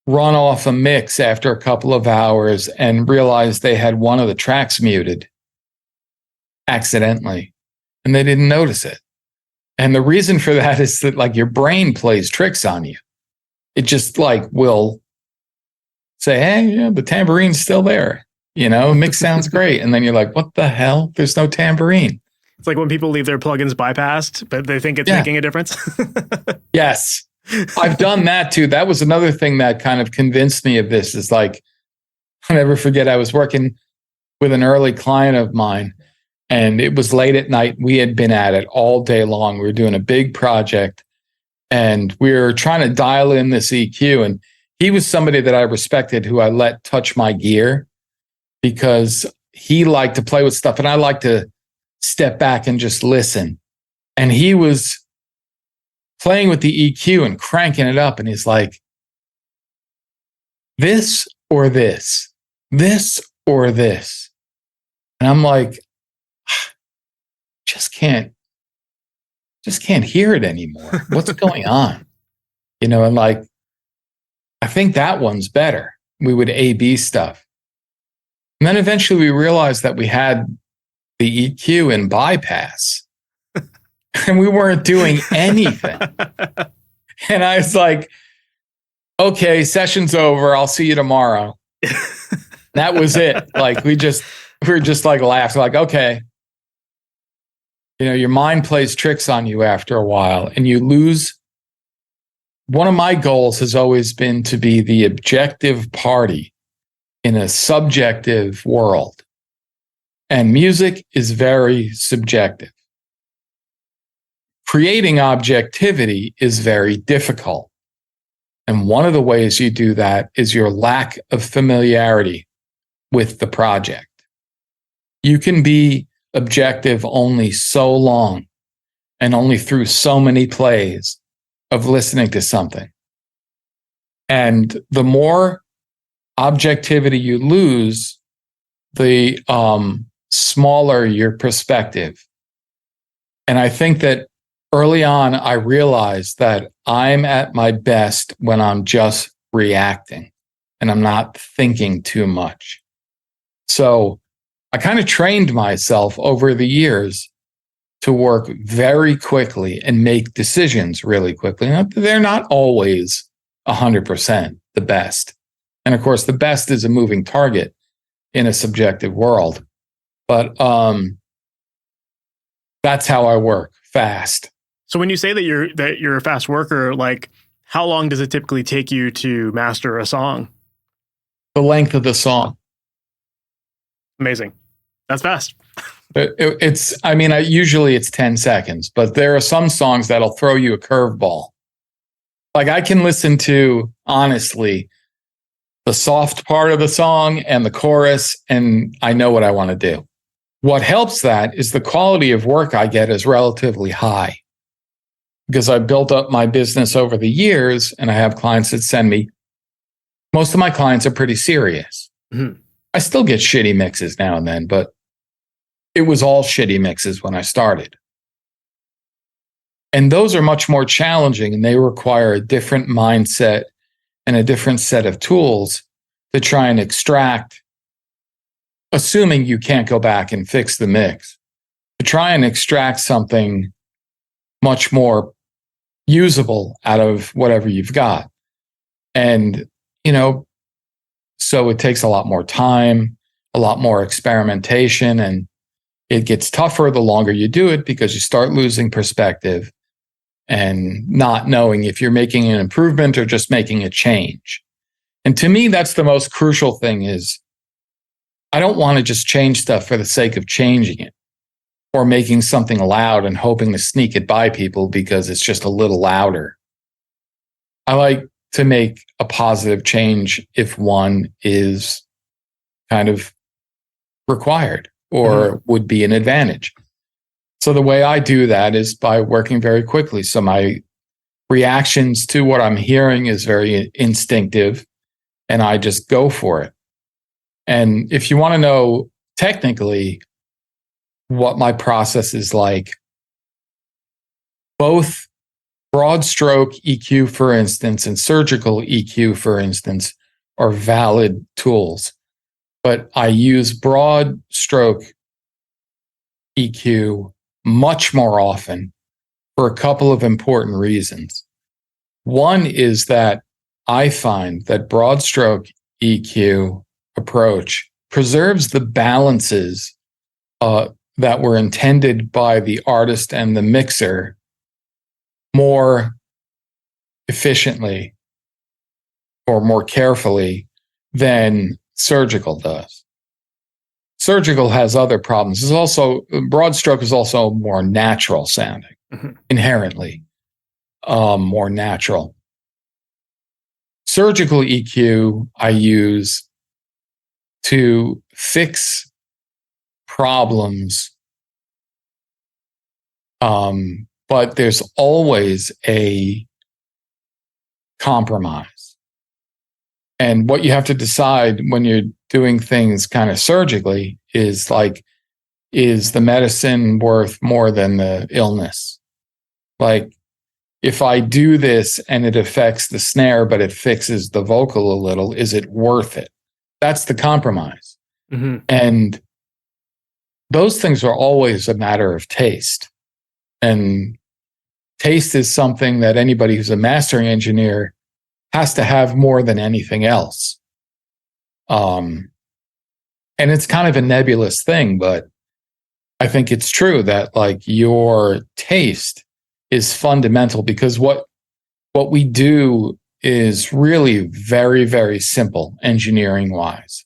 run off a mix after a couple of hours and realized they had one of the tracks muted accidentally and they didn't notice it. And the reason for that is that, like, your brain plays tricks on you. It just will say, hey, the tambourine's still there. Mix sounds great. And then you're like, what the hell? There's no tambourine. It's like when people leave their plugins bypassed, but they think it's making a difference. Yes. I've done that too. That was another thing that kind of convinced me of this is like, I'll never forget, I was working with an early client of mine and it was late at night. We had been at it all day long. We were doing a big project and we were trying to dial in this EQ. And he was somebody that I respected who I let touch my gear because he liked to play with stuff and I like to step back and just listen. And he was playing with the EQ and cranking it up. And he's like, this or this, this or this. And I'm like, just can't hear it anymore. What's going on? You know, and like, I think that one's better. We would A/B stuff. And then eventually we realized that we had the EQ in bypass and we weren't doing anything. And I was like, okay, session's over. I'll see you tomorrow. That was it. Like we were just like laughing, like, okay. You know, your mind plays tricks on you after a while and you lose. One of my goals has always been to be the objective party in a subjective world. And music is very subjective. Creating objectivity is very difficult. And one of the ways you do that is your lack of familiarity with the project. You can be objective only so long and only through so many plays of listening to something. And the more objectivity you lose, the smaller your perspective. And I think that early on, I realized that I'm at my best when I'm just reacting and I'm not thinking too much. So I kind of trained myself over the years to work very quickly and make decisions really quickly. Now, they're not always 100% the best. And of course, the best is a moving target in a subjective world. But that's how I work, fast. So when you say that you're a fast worker, like how long does it typically take you to master a song? The length of the song. Amazing. That's fast. Usually it's 10 seconds, but there are some songs that'll throw you a curveball. Like I can listen to, honestly, the soft part of the song and the chorus, and I know what I want to do. What helps that is the quality of work I get is relatively high because I built up my business over the years and I have clients that send me. Most of my clients are pretty serious. Mm-hmm. I still get shitty mixes now and then, but it was all shitty mixes when I started. And those are much more challenging and they require a different mindset and a different set of tools to try and extract, assuming you can't go back and fix the mix, to try and extract something much more usable out of whatever you've got. And, so it takes a lot more time, a lot more experimentation, and it gets tougher the longer you do it because you start losing perspective and not knowing if you're making an improvement or just making a change. And to me, that's the most crucial thing is I don't want to just change stuff for the sake of changing it or making something loud and hoping to sneak it by people because it's just a little louder. I like to make a positive change if one is kind of required or would be an advantage. So the way I do that is by working very quickly. So my reactions to what I'm hearing is very instinctive and I just go for it. And if you want to know technically what my process is like, both broad stroke EQ, for instance, and surgical EQ, for instance, are valid tools. But I use broad stroke EQ much more often for a couple of important reasons. One is that I find that broad stroke EQ approach preserves the balances that were intended by the artist and the mixer more efficiently or more carefully than surgical does. Surgical has other problems. It's also, broad stroke is also more natural sounding, inherently more natural. Surgical EQ I use to fix problems, but there's always a compromise. And what you have to decide when you're doing things kind of surgically is like, is the medicine worth more than the illness? Like, if I do this and it affects the snare, but it fixes the vocal a little, is it worth it? That's the compromise. And those things are always a matter of taste. And taste is something that anybody who's a mastering engineer has to have more than anything else. And it's kind of a nebulous thing, but I think it's true that like your taste is fundamental, because what we do is really very, very simple engineering wise.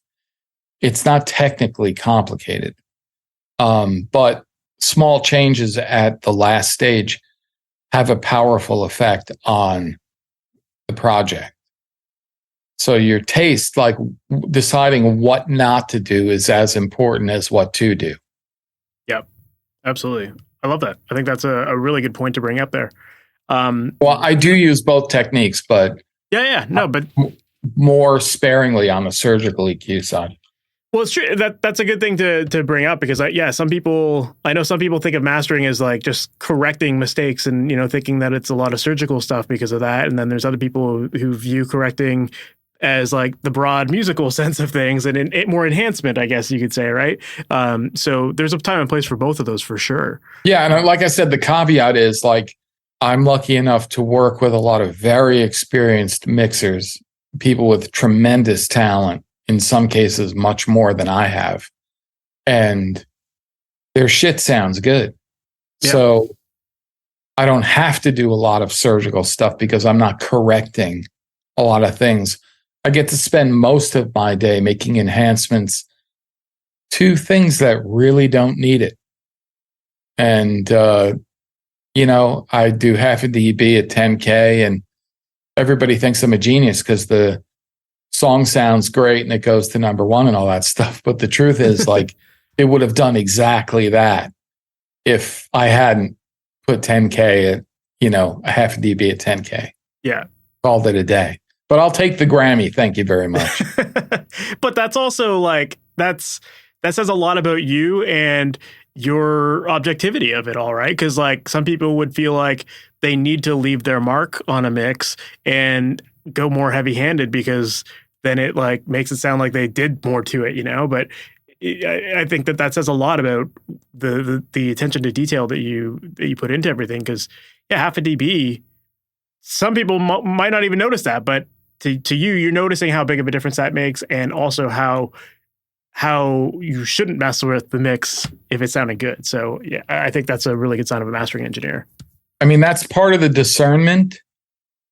It's not technically complicated. But small changes at the last stage have a powerful effect on the project. So your taste, like deciding what not to do, is as important as what to do. Yep, absolutely. I love that. I think that's a really good point to bring up there. Well, I do use both techniques, but but more sparingly on the surgical EQ side. Well, it's true. That's a good thing to bring up, because I know some people think of mastering as like just correcting mistakes and, thinking that it's a lot of surgical stuff because of that. And then there's other people who view correcting as like the broad musical sense of things and more enhancement, I guess you could say, right? So there's a time and place for both of those for sure. Yeah. And like I said, the caveat is like, I'm lucky enough to work with a lot of very experienced mixers, people with tremendous talent, in some cases much more than I have. And their shit sounds good. Yeah. So I don't have to do a lot of surgical stuff because I'm not correcting a lot of things. I get to spend most of my day making enhancements to things that really don't need it. And, I do half a dB at 10K, and everybody thinks I'm a genius because the song sounds great and it goes to number one and all that stuff. But the truth is, like, it would have done exactly that if I hadn't put 10K at, a half a dB at 10K. Yeah. Called it a day. But I'll take the Grammy. Thank you very much. But that's also like, that says a lot about you and your objectivity of it all, right? Because like some people would feel like they need to leave their mark on a mix and go more heavy-handed because then it like makes it sound like they did more to it, But I think that says a lot about the attention to detail that you put into everything. Because half a dB, some people might not even notice that, but to you, you're noticing how big of a difference that makes, and also how you shouldn't mess with the mix if it's sounding good. So yeah, I think that's a really good sign of a mastering engineer. I mean, that's part of the discernment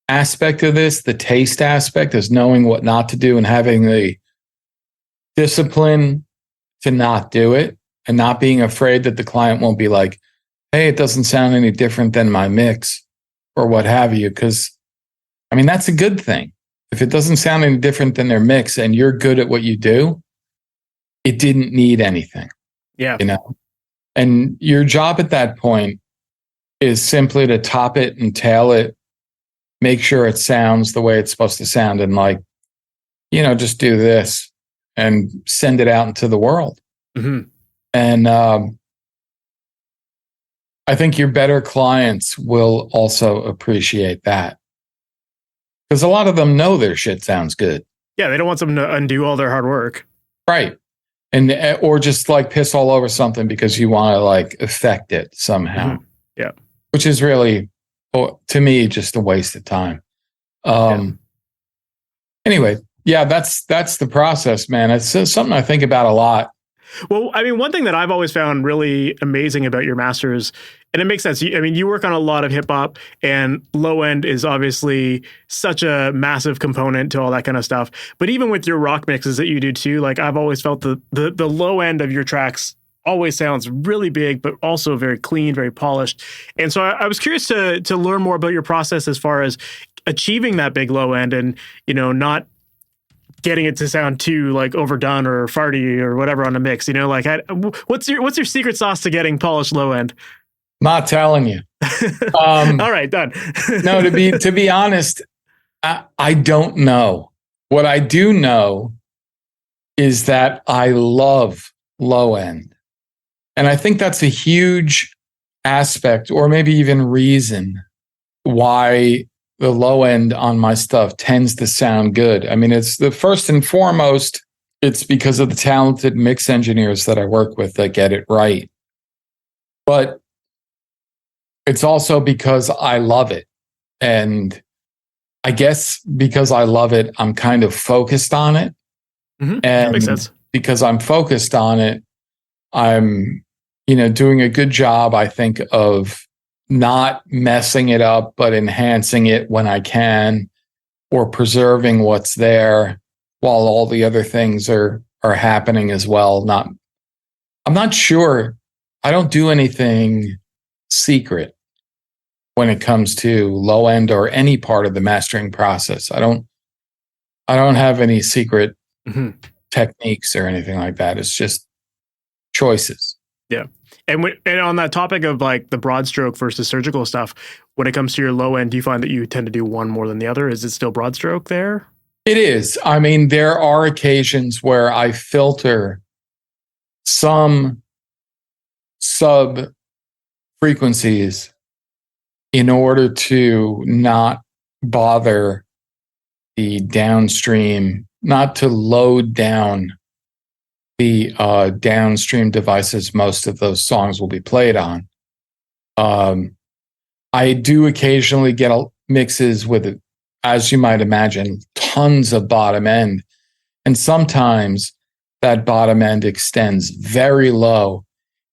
aspect of this. The taste aspect is knowing what not to do and having the discipline to not do it, and not being afraid that the client won't be like, hey, it doesn't sound any different than my mix or what have you. Because, I mean, that's a good thing. If it doesn't sound any different than their mix and you're good at what you do, it didn't need anything. Yeah. And your job at that point is simply to top it and tail it, make sure it sounds the way it's supposed to sound, and like, just do this and send it out into the world. Mm-hmm. And I think your better clients will also appreciate that, because a lot of them know their shit sounds good. Yeah, they don't want them to undo all their hard work. Right. And or just like piss all over something because you want to like affect it somehow. Mm-hmm. Yeah. Which is really, to me, just a waste of time. Anyway, yeah, that's the process, man. It's something I think about a lot. Well, I mean, one thing that I've always found really amazing about your masters And it makes sense. I mean, you work on a lot of hip hop, and low end is obviously such a massive component to all that kind of stuff. But even with your rock mixes that you do too, like I've always felt the low end of your tracks always sounds really big, but also very clean, very polished. And so I was curious to learn more about your process as far as achieving that big low end, and not getting it to sound too like overdone or farty or whatever on a mix. Like what's your secret sauce to getting polished low end? Not telling you. All right, done. No, to be honest, I don't know. What I do know is that I love low end. And I think that's a huge aspect, or maybe even reason, why the low end on my stuff tends to sound good. I mean, it's the first and foremost, it's because of the talented mix engineers that I work with that get it right. But it's also because I love it. And I guess because I love it, I'm kind of focused on it. Mm-hmm. And that makes sense. Because I'm focused on it, I'm, doing a good job, I think, of not messing it up, but enhancing it when I can, or preserving what's there while all the other things are happening as well. I'm not sure. I don't do anything secret when it comes to low end or any part of the mastering process. I don't have any secret techniques or anything like that. It's just choices. Yeah. And on that topic of like the broad stroke versus surgical stuff, when it comes to your low end, do you find that you tend to do one more than the other? Is it still broad stroke there? It is. I mean, there are occasions where I filter some sub frequencies in order to not bother the downstream, not to load down the downstream devices most of those songs will be played on. I do occasionally get mixes with, as you might imagine, tons of bottom end. And sometimes that bottom end extends very low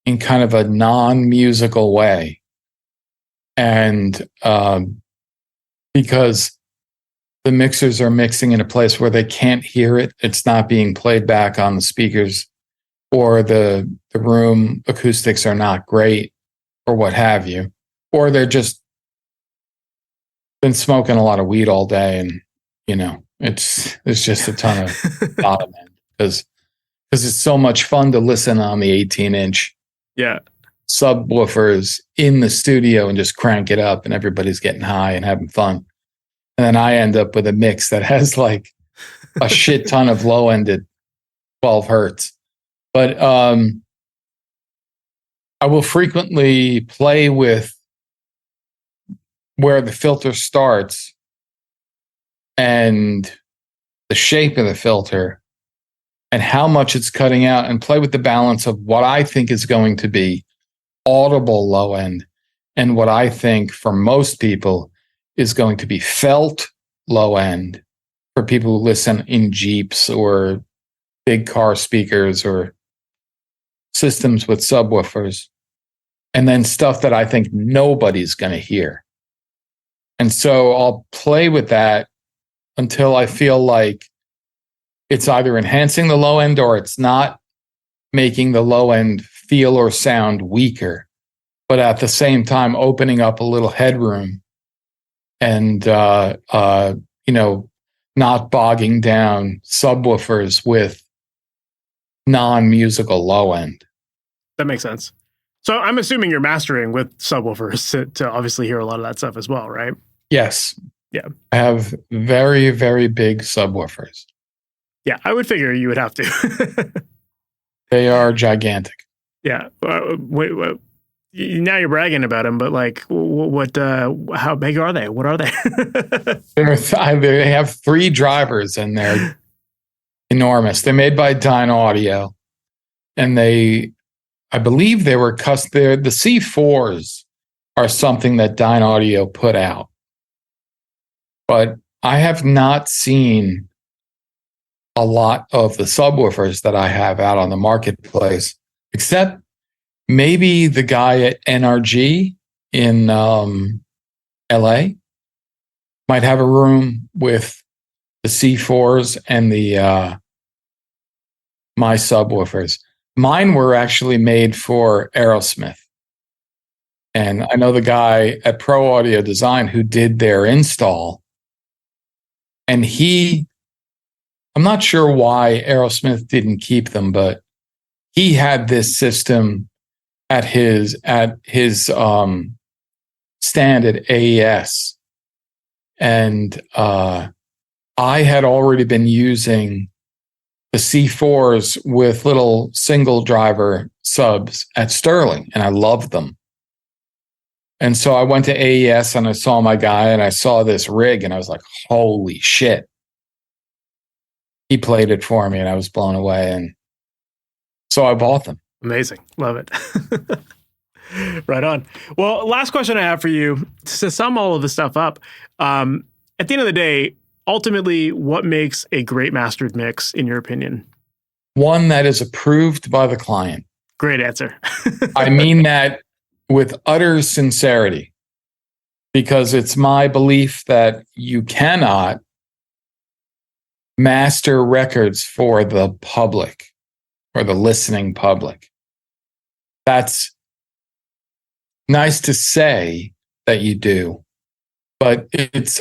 in kind of a non-musical way. And because the mixers are mixing in a place where they can't hear it, it's not being played back on the speakers, or the room acoustics are not great, or what have you, or they're just been smoking a lot of weed all day, and it's just a ton of bottom end because it's so much fun to listen on the 18-inch subwoofers in the studio and just crank it up, and everybody's getting high and having fun. And then I end up with a mix that has like a shit ton of low end at 12 hertz. But I will frequently play with where the filter starts and the shape of the filter and how much it's cutting out, and play with the balance of what I think is going to be audible low end and what I think for most people is going to be felt low end for people who listen in Jeeps or big car speakers or systems with subwoofers, and then stuff that I think nobody's going to hear. And so I'll play with that until I feel like it's either enhancing the low end or it's not making the low end feel or sound weaker, but at the same time opening up a little headroom and not bogging down subwoofers with non-musical low end. That makes sense. So I'm assuming you're mastering with subwoofers to obviously hear a lot of that stuff as well, right? Yes. Yeah. I have very, very big subwoofers. Yeah, I would figure you would have to. They are gigantic. Yeah. Now you're bragging about them, but like, how big are they? What are they? They have 3 drivers and they're enormous. They're made by Dyne Audio, and I believe they were the C4s are something that Dyne Audio put out, but I have not seen a lot of the subwoofers that I have out on the marketplace, except maybe the guy at NRG in LA might have a room with the C4s and the my subwoofers. Mine were actually made for Aerosmith. And I know the guy at Pro Audio Design who did their install. And I'm not sure why Aerosmith didn't keep them, but he had this system at his stand at AES. And I had already been using the C4s with little single driver subs at Sterling, and I loved them. And so I went to AES and I saw my guy and I saw this rig and I was like, holy shit. He played it for me and I was blown away. And so I bought them. Amazing. Love it. Right on. Well, last question I have for you, to sum all of this stuff up, at the end of the day, ultimately, what makes a great mastered mix, in your opinion? One that is approved by the client. Great answer. I mean that with utter sincerity, because it's my belief that you cannot master records for the public or the listening public. That's nice to say that you do, but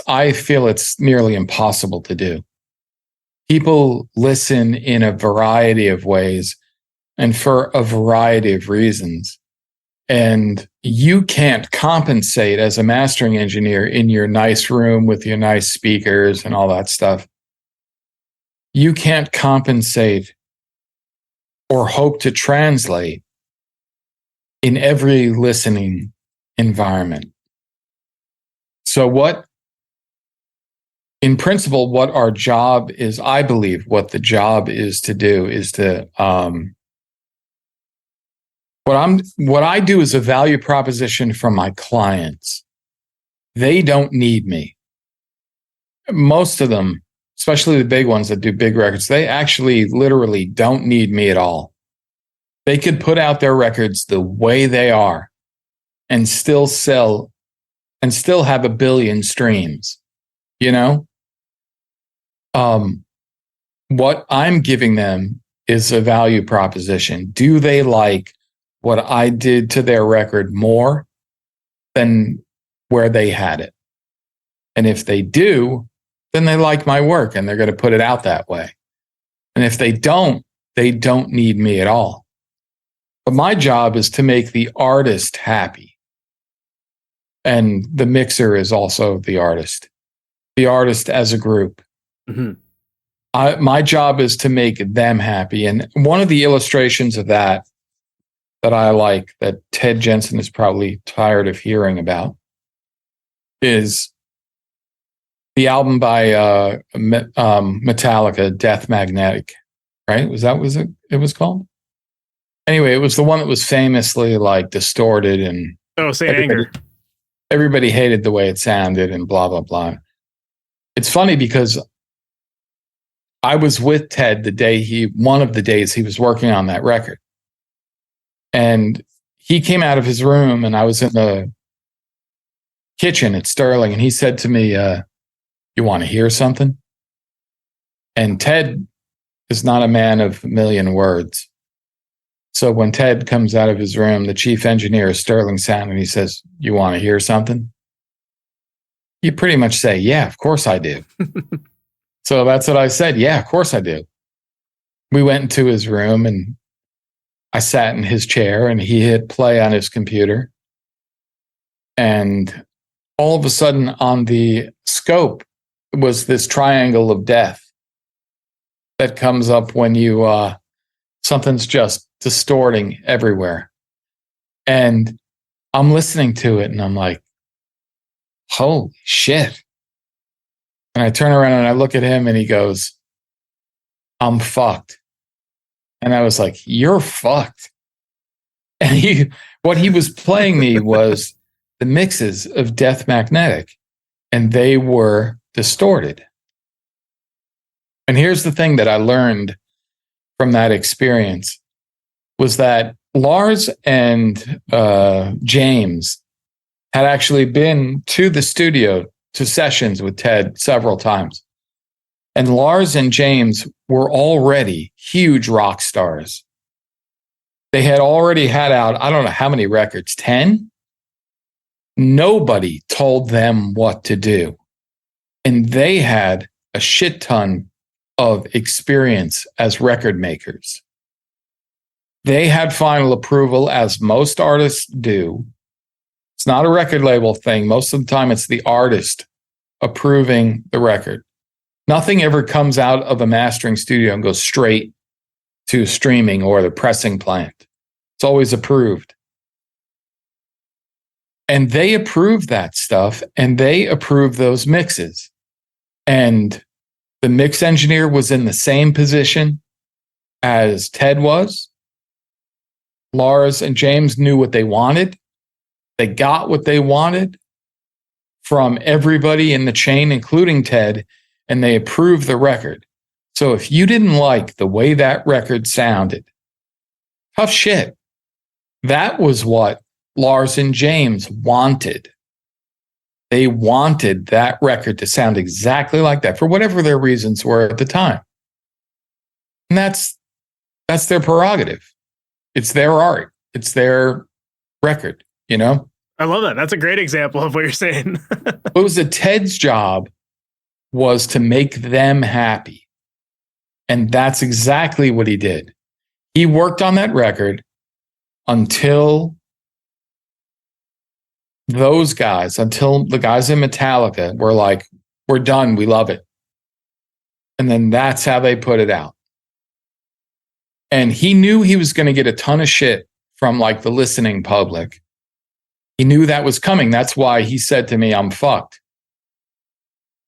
I feel it's nearly impossible to do. People listen in a variety of ways and for a variety of reasons. And you can't compensate as a mastering engineer in your nice room with your nice speakers and all that stuff. You can't compensate or hope to translate in every listening environment. So in principle, what our job is, I believe what the job is to do is to, what I do is a value proposition from my clients. They don't need me. Most of them, especially the big ones that do big records, they actually literally don't need me at all. They could put out their records the way they are and still sell and still have 1 billion streams, you know? What I'm giving them is a value proposition. Do they like what I did to their record more than where they had it? And if they do, then they like my work and they're going to put it out that way. And if they don't need me at all. But my job is to make the artist happy. And the mixer is also the artist as a group. Mm-hmm. My job is to make them happy. And one of the illustrations of that I like, that Ted Jensen is probably tired of hearing about, is the album by Metallica, Death Magnetic, right? It was called? Anyway, it was the one that was famously like distorted and Anger. Everybody hated the way it sounded and blah, blah, blah. It's funny because I was with Ted one of the days he was working on that record. And he came out of his room and I was in the kitchen at Sterling and he said to me, you want to hear something? And Ted is not a man of a million words. So when Ted comes out of his room, the chief engineer of Sterling Sound, and he says, you want to hear something? You pretty much say, yeah, of course I do. So that's what I said. Yeah, of course I do. We went into his room and I sat in his chair and he hit play on his computer. And all of a sudden on the scope was this triangle of death that comes up when you, something's just distorting everywhere. And I'm listening to it and I'm like, holy shit. And I turn around and I look at him and he goes, I'm fucked. And I was like, you're fucked. And what he was playing me was the mixes of Death Magnetic, and they were distorted. And here's the thing that I learned from that experience was that Lars and James had actually been to the studio to sessions with Ted several times. And Lars and James were already huge rock stars. They had already had out, I don't know how many records, 10? Nobody told them what to do. And they had a shit ton of experience as record makers. They had final approval, as most artists do. It's not a record label thing. Most of the time, it's the artist approving the record. Nothing ever comes out of a mastering studio and goes straight to streaming or the pressing plant. It's always approved. And they approved that stuff, and they approved those mixes. And the mix engineer was in the same position as Ted was. Lars and James knew what they wanted. They got what they wanted from everybody in the chain, including Ted, and they approved the record. So if you didn't like the way that record sounded, tough shit. That was what Lars and James wanted. They wanted that record to sound exactly like that for whatever their reasons were at the time. And that's their prerogative. It's their art. It's their record, you know? I love that. That's a great example of what you're saying. What was Ted's job was to make them happy. And that's exactly what he did. He worked on that record until those guys, until the guys in Metallica were like, we're done, we love it. And then that's how they put it out. And he knew he was going to get a ton of shit from like the listening public. He knew that was coming. That's why he said to me, I'm fucked.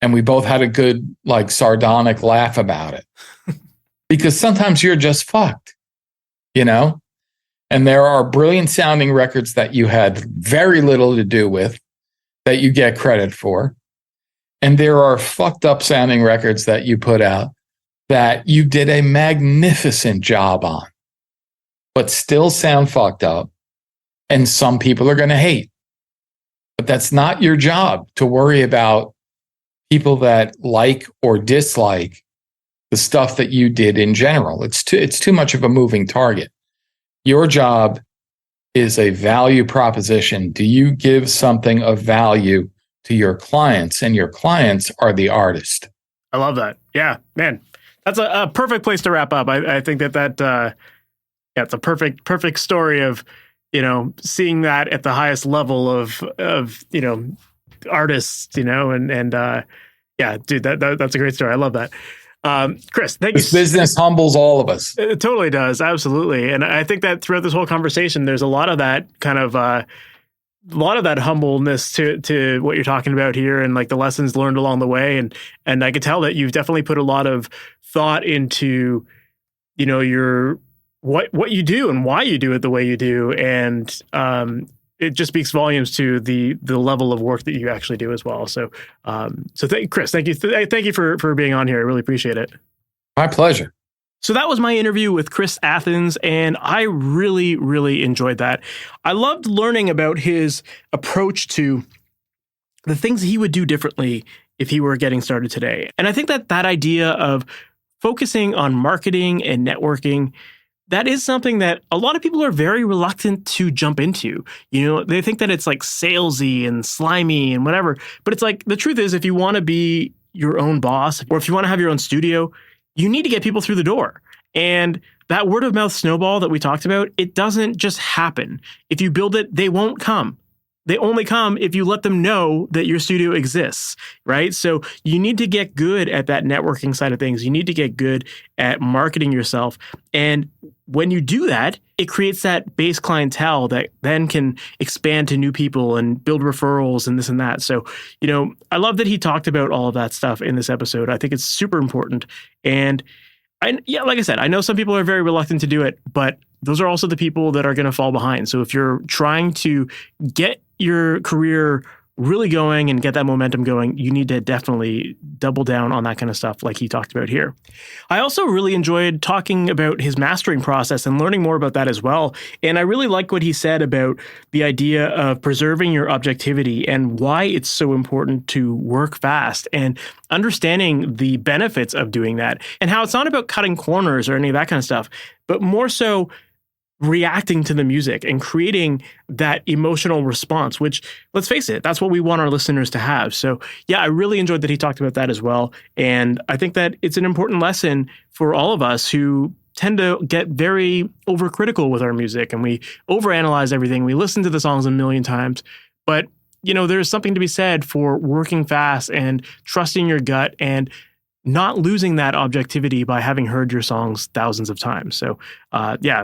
And we both had a good, like, sardonic laugh about it. Because sometimes you're just fucked, you know? And there are brilliant sounding records that you had very little to do with that you get credit for. And there are fucked up sounding records that you put out that you did a magnificent job on, but still sound fucked up. And some people are going to hate. But that's not your job to worry about people that like or dislike the stuff that you did in general. It's too much of a moving target. Your job is a value proposition. Do you give something of value to your clients? And your clients are the artist. I love that. Yeah, man. That's a perfect place to wrap up. I think that it's a perfect story of, you know, seeing that at the highest level of you know, artists, you know, and yeah, dude, that's a great story. I love that. Chris, thank you. This business humbles all of us. It totally does. Absolutely. And I think that throughout this whole conversation, there's a lot of that kind of, a lot of that humbleness to what you're talking about here and like the lessons learned along the way. And I could tell that you've definitely put a lot of thought into, you know, your, what you do and why you do it the way you do. And it just speaks volumes to the level of work that you actually do as well. So, Chris, thank you. Thank you for being on here. I really appreciate it. My pleasure. So that was my interview with Chris Athens, and I really, really enjoyed that. I loved learning about his approach to the things he would do differently if he were getting started today. And I think that idea of focusing on marketing and networking, that is something that a lot of people are very reluctant to jump into. You know, they think that it's like salesy and slimy and whatever. But it's like, the truth is, if you want to be your own boss, or if you want to have your own studio, you need to get people through the door. And that word of mouth snowball that we talked about, it doesn't just happen. If you build it, they won't come. They only come if you let them know that your studio exists, right? So you need to get good at that networking side of things. You need to get good at marketing yourself. And when you do that, it creates that base clientele that then can expand to new people and build referrals and this and that. So, you know, I love that he talked about all of that stuff in this episode. I think it's super important. And like I said, I know some people are very reluctant to do it, but those are also the people that are going to fall behind. So if you're trying to get your career really going and get that momentum going, you need to definitely double down on that kind of stuff like he talked about here. I also really enjoyed talking about his mastering process and learning more about that as well. And I really like what he said about the idea of preserving your objectivity and why it's so important to work fast and understanding the benefits of doing that and how it's not about cutting corners or any of that kind of stuff, but more so reacting to the music and creating that emotional response, which, let's face it, that's what we want our listeners to have. So yeah, I really enjoyed that he talked about that as well. And I think that it's an important lesson for all of us who tend to get very overcritical with our music and we overanalyze everything. We listen to the songs a million times, but there's something to be said for working fast and trusting your gut and not losing that objectivity by having heard your songs thousands of times. So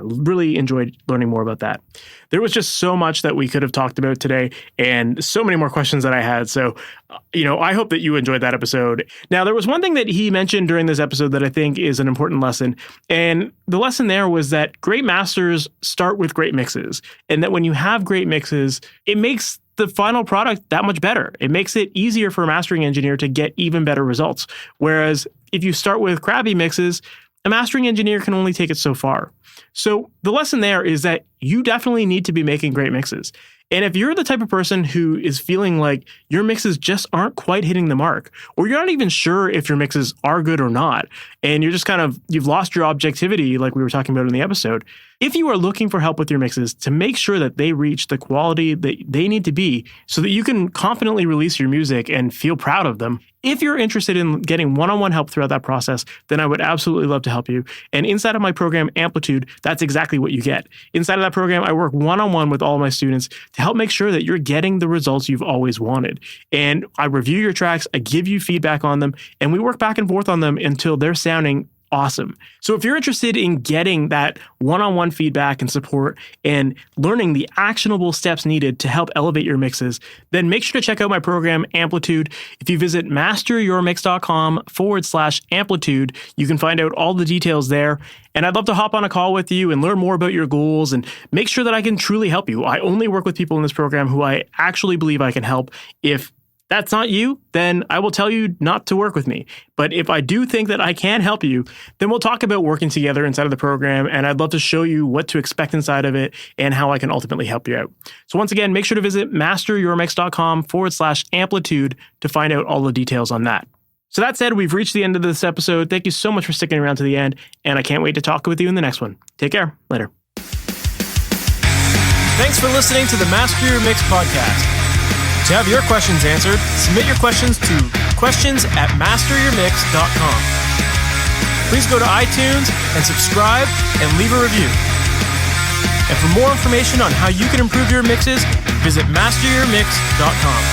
really enjoyed learning more about that. There was just so much that we could have talked about today and so many more questions that I had. So, I hope that you enjoyed that episode. Now, there was one thing that he mentioned during this episode that I think is an important lesson. And the lesson there was that great masters start with great mixes. And that when you have great mixes, it makes the final product that much better. It makes it easier for a mastering engineer to get even better results. Whereas if you start with crappy mixes, a mastering engineer can only take it so far. So the lesson there is that you definitely need to be making great mixes. And if you're the type of person who is feeling like your mixes just aren't quite hitting the mark, or you're not even sure if your mixes are good or not, and you're just you've lost your objectivity like we were talking about in the episode, if you are looking for help with your mixes to make sure that they reach the quality that they need to be so that you can confidently release your music and feel proud of them, if you're interested in getting one-on-one help throughout that process, then I would absolutely love to help you. And inside of my program, Amplitude, that's exactly what you get. Inside of that program, I work one-on-one with all of my students to help make sure that you're getting the results you've always wanted. And I review your tracks, I give you feedback on them, and we work back and forth on them until they're sounding awesome. So if you're interested in getting that one-on-one feedback and support and learning the actionable steps needed to help elevate your mixes, then make sure to check out my program, Amplitude. If you visit MasterYourMix.com/Amplitude, you can find out all the details there. And I'd love to hop on a call with you and learn more about your goals and make sure that I can truly help you. I only work with people in this program who I actually believe I can help. If that's not you, then I will tell you not to work with me. But if I do think that I can help you, then we'll talk about working together inside of the program, and I'd love to show you what to expect inside of it and how I can ultimately help you out. So once again, make sure to visit MasterYourMix.com/Amplitude to find out all the details on that. So that said, we've reached the end of this episode. Thank you so much for sticking around to the end, and I can't wait to talk with you in the next one. Take care. Later. Thanks for listening to the Master Your Mix podcast. To have your questions answered, submit your questions to questions@masteryourmix.com. Please go to iTunes and subscribe and leave a review. And for more information on how you can improve your mixes, visit MasterYourMix.com.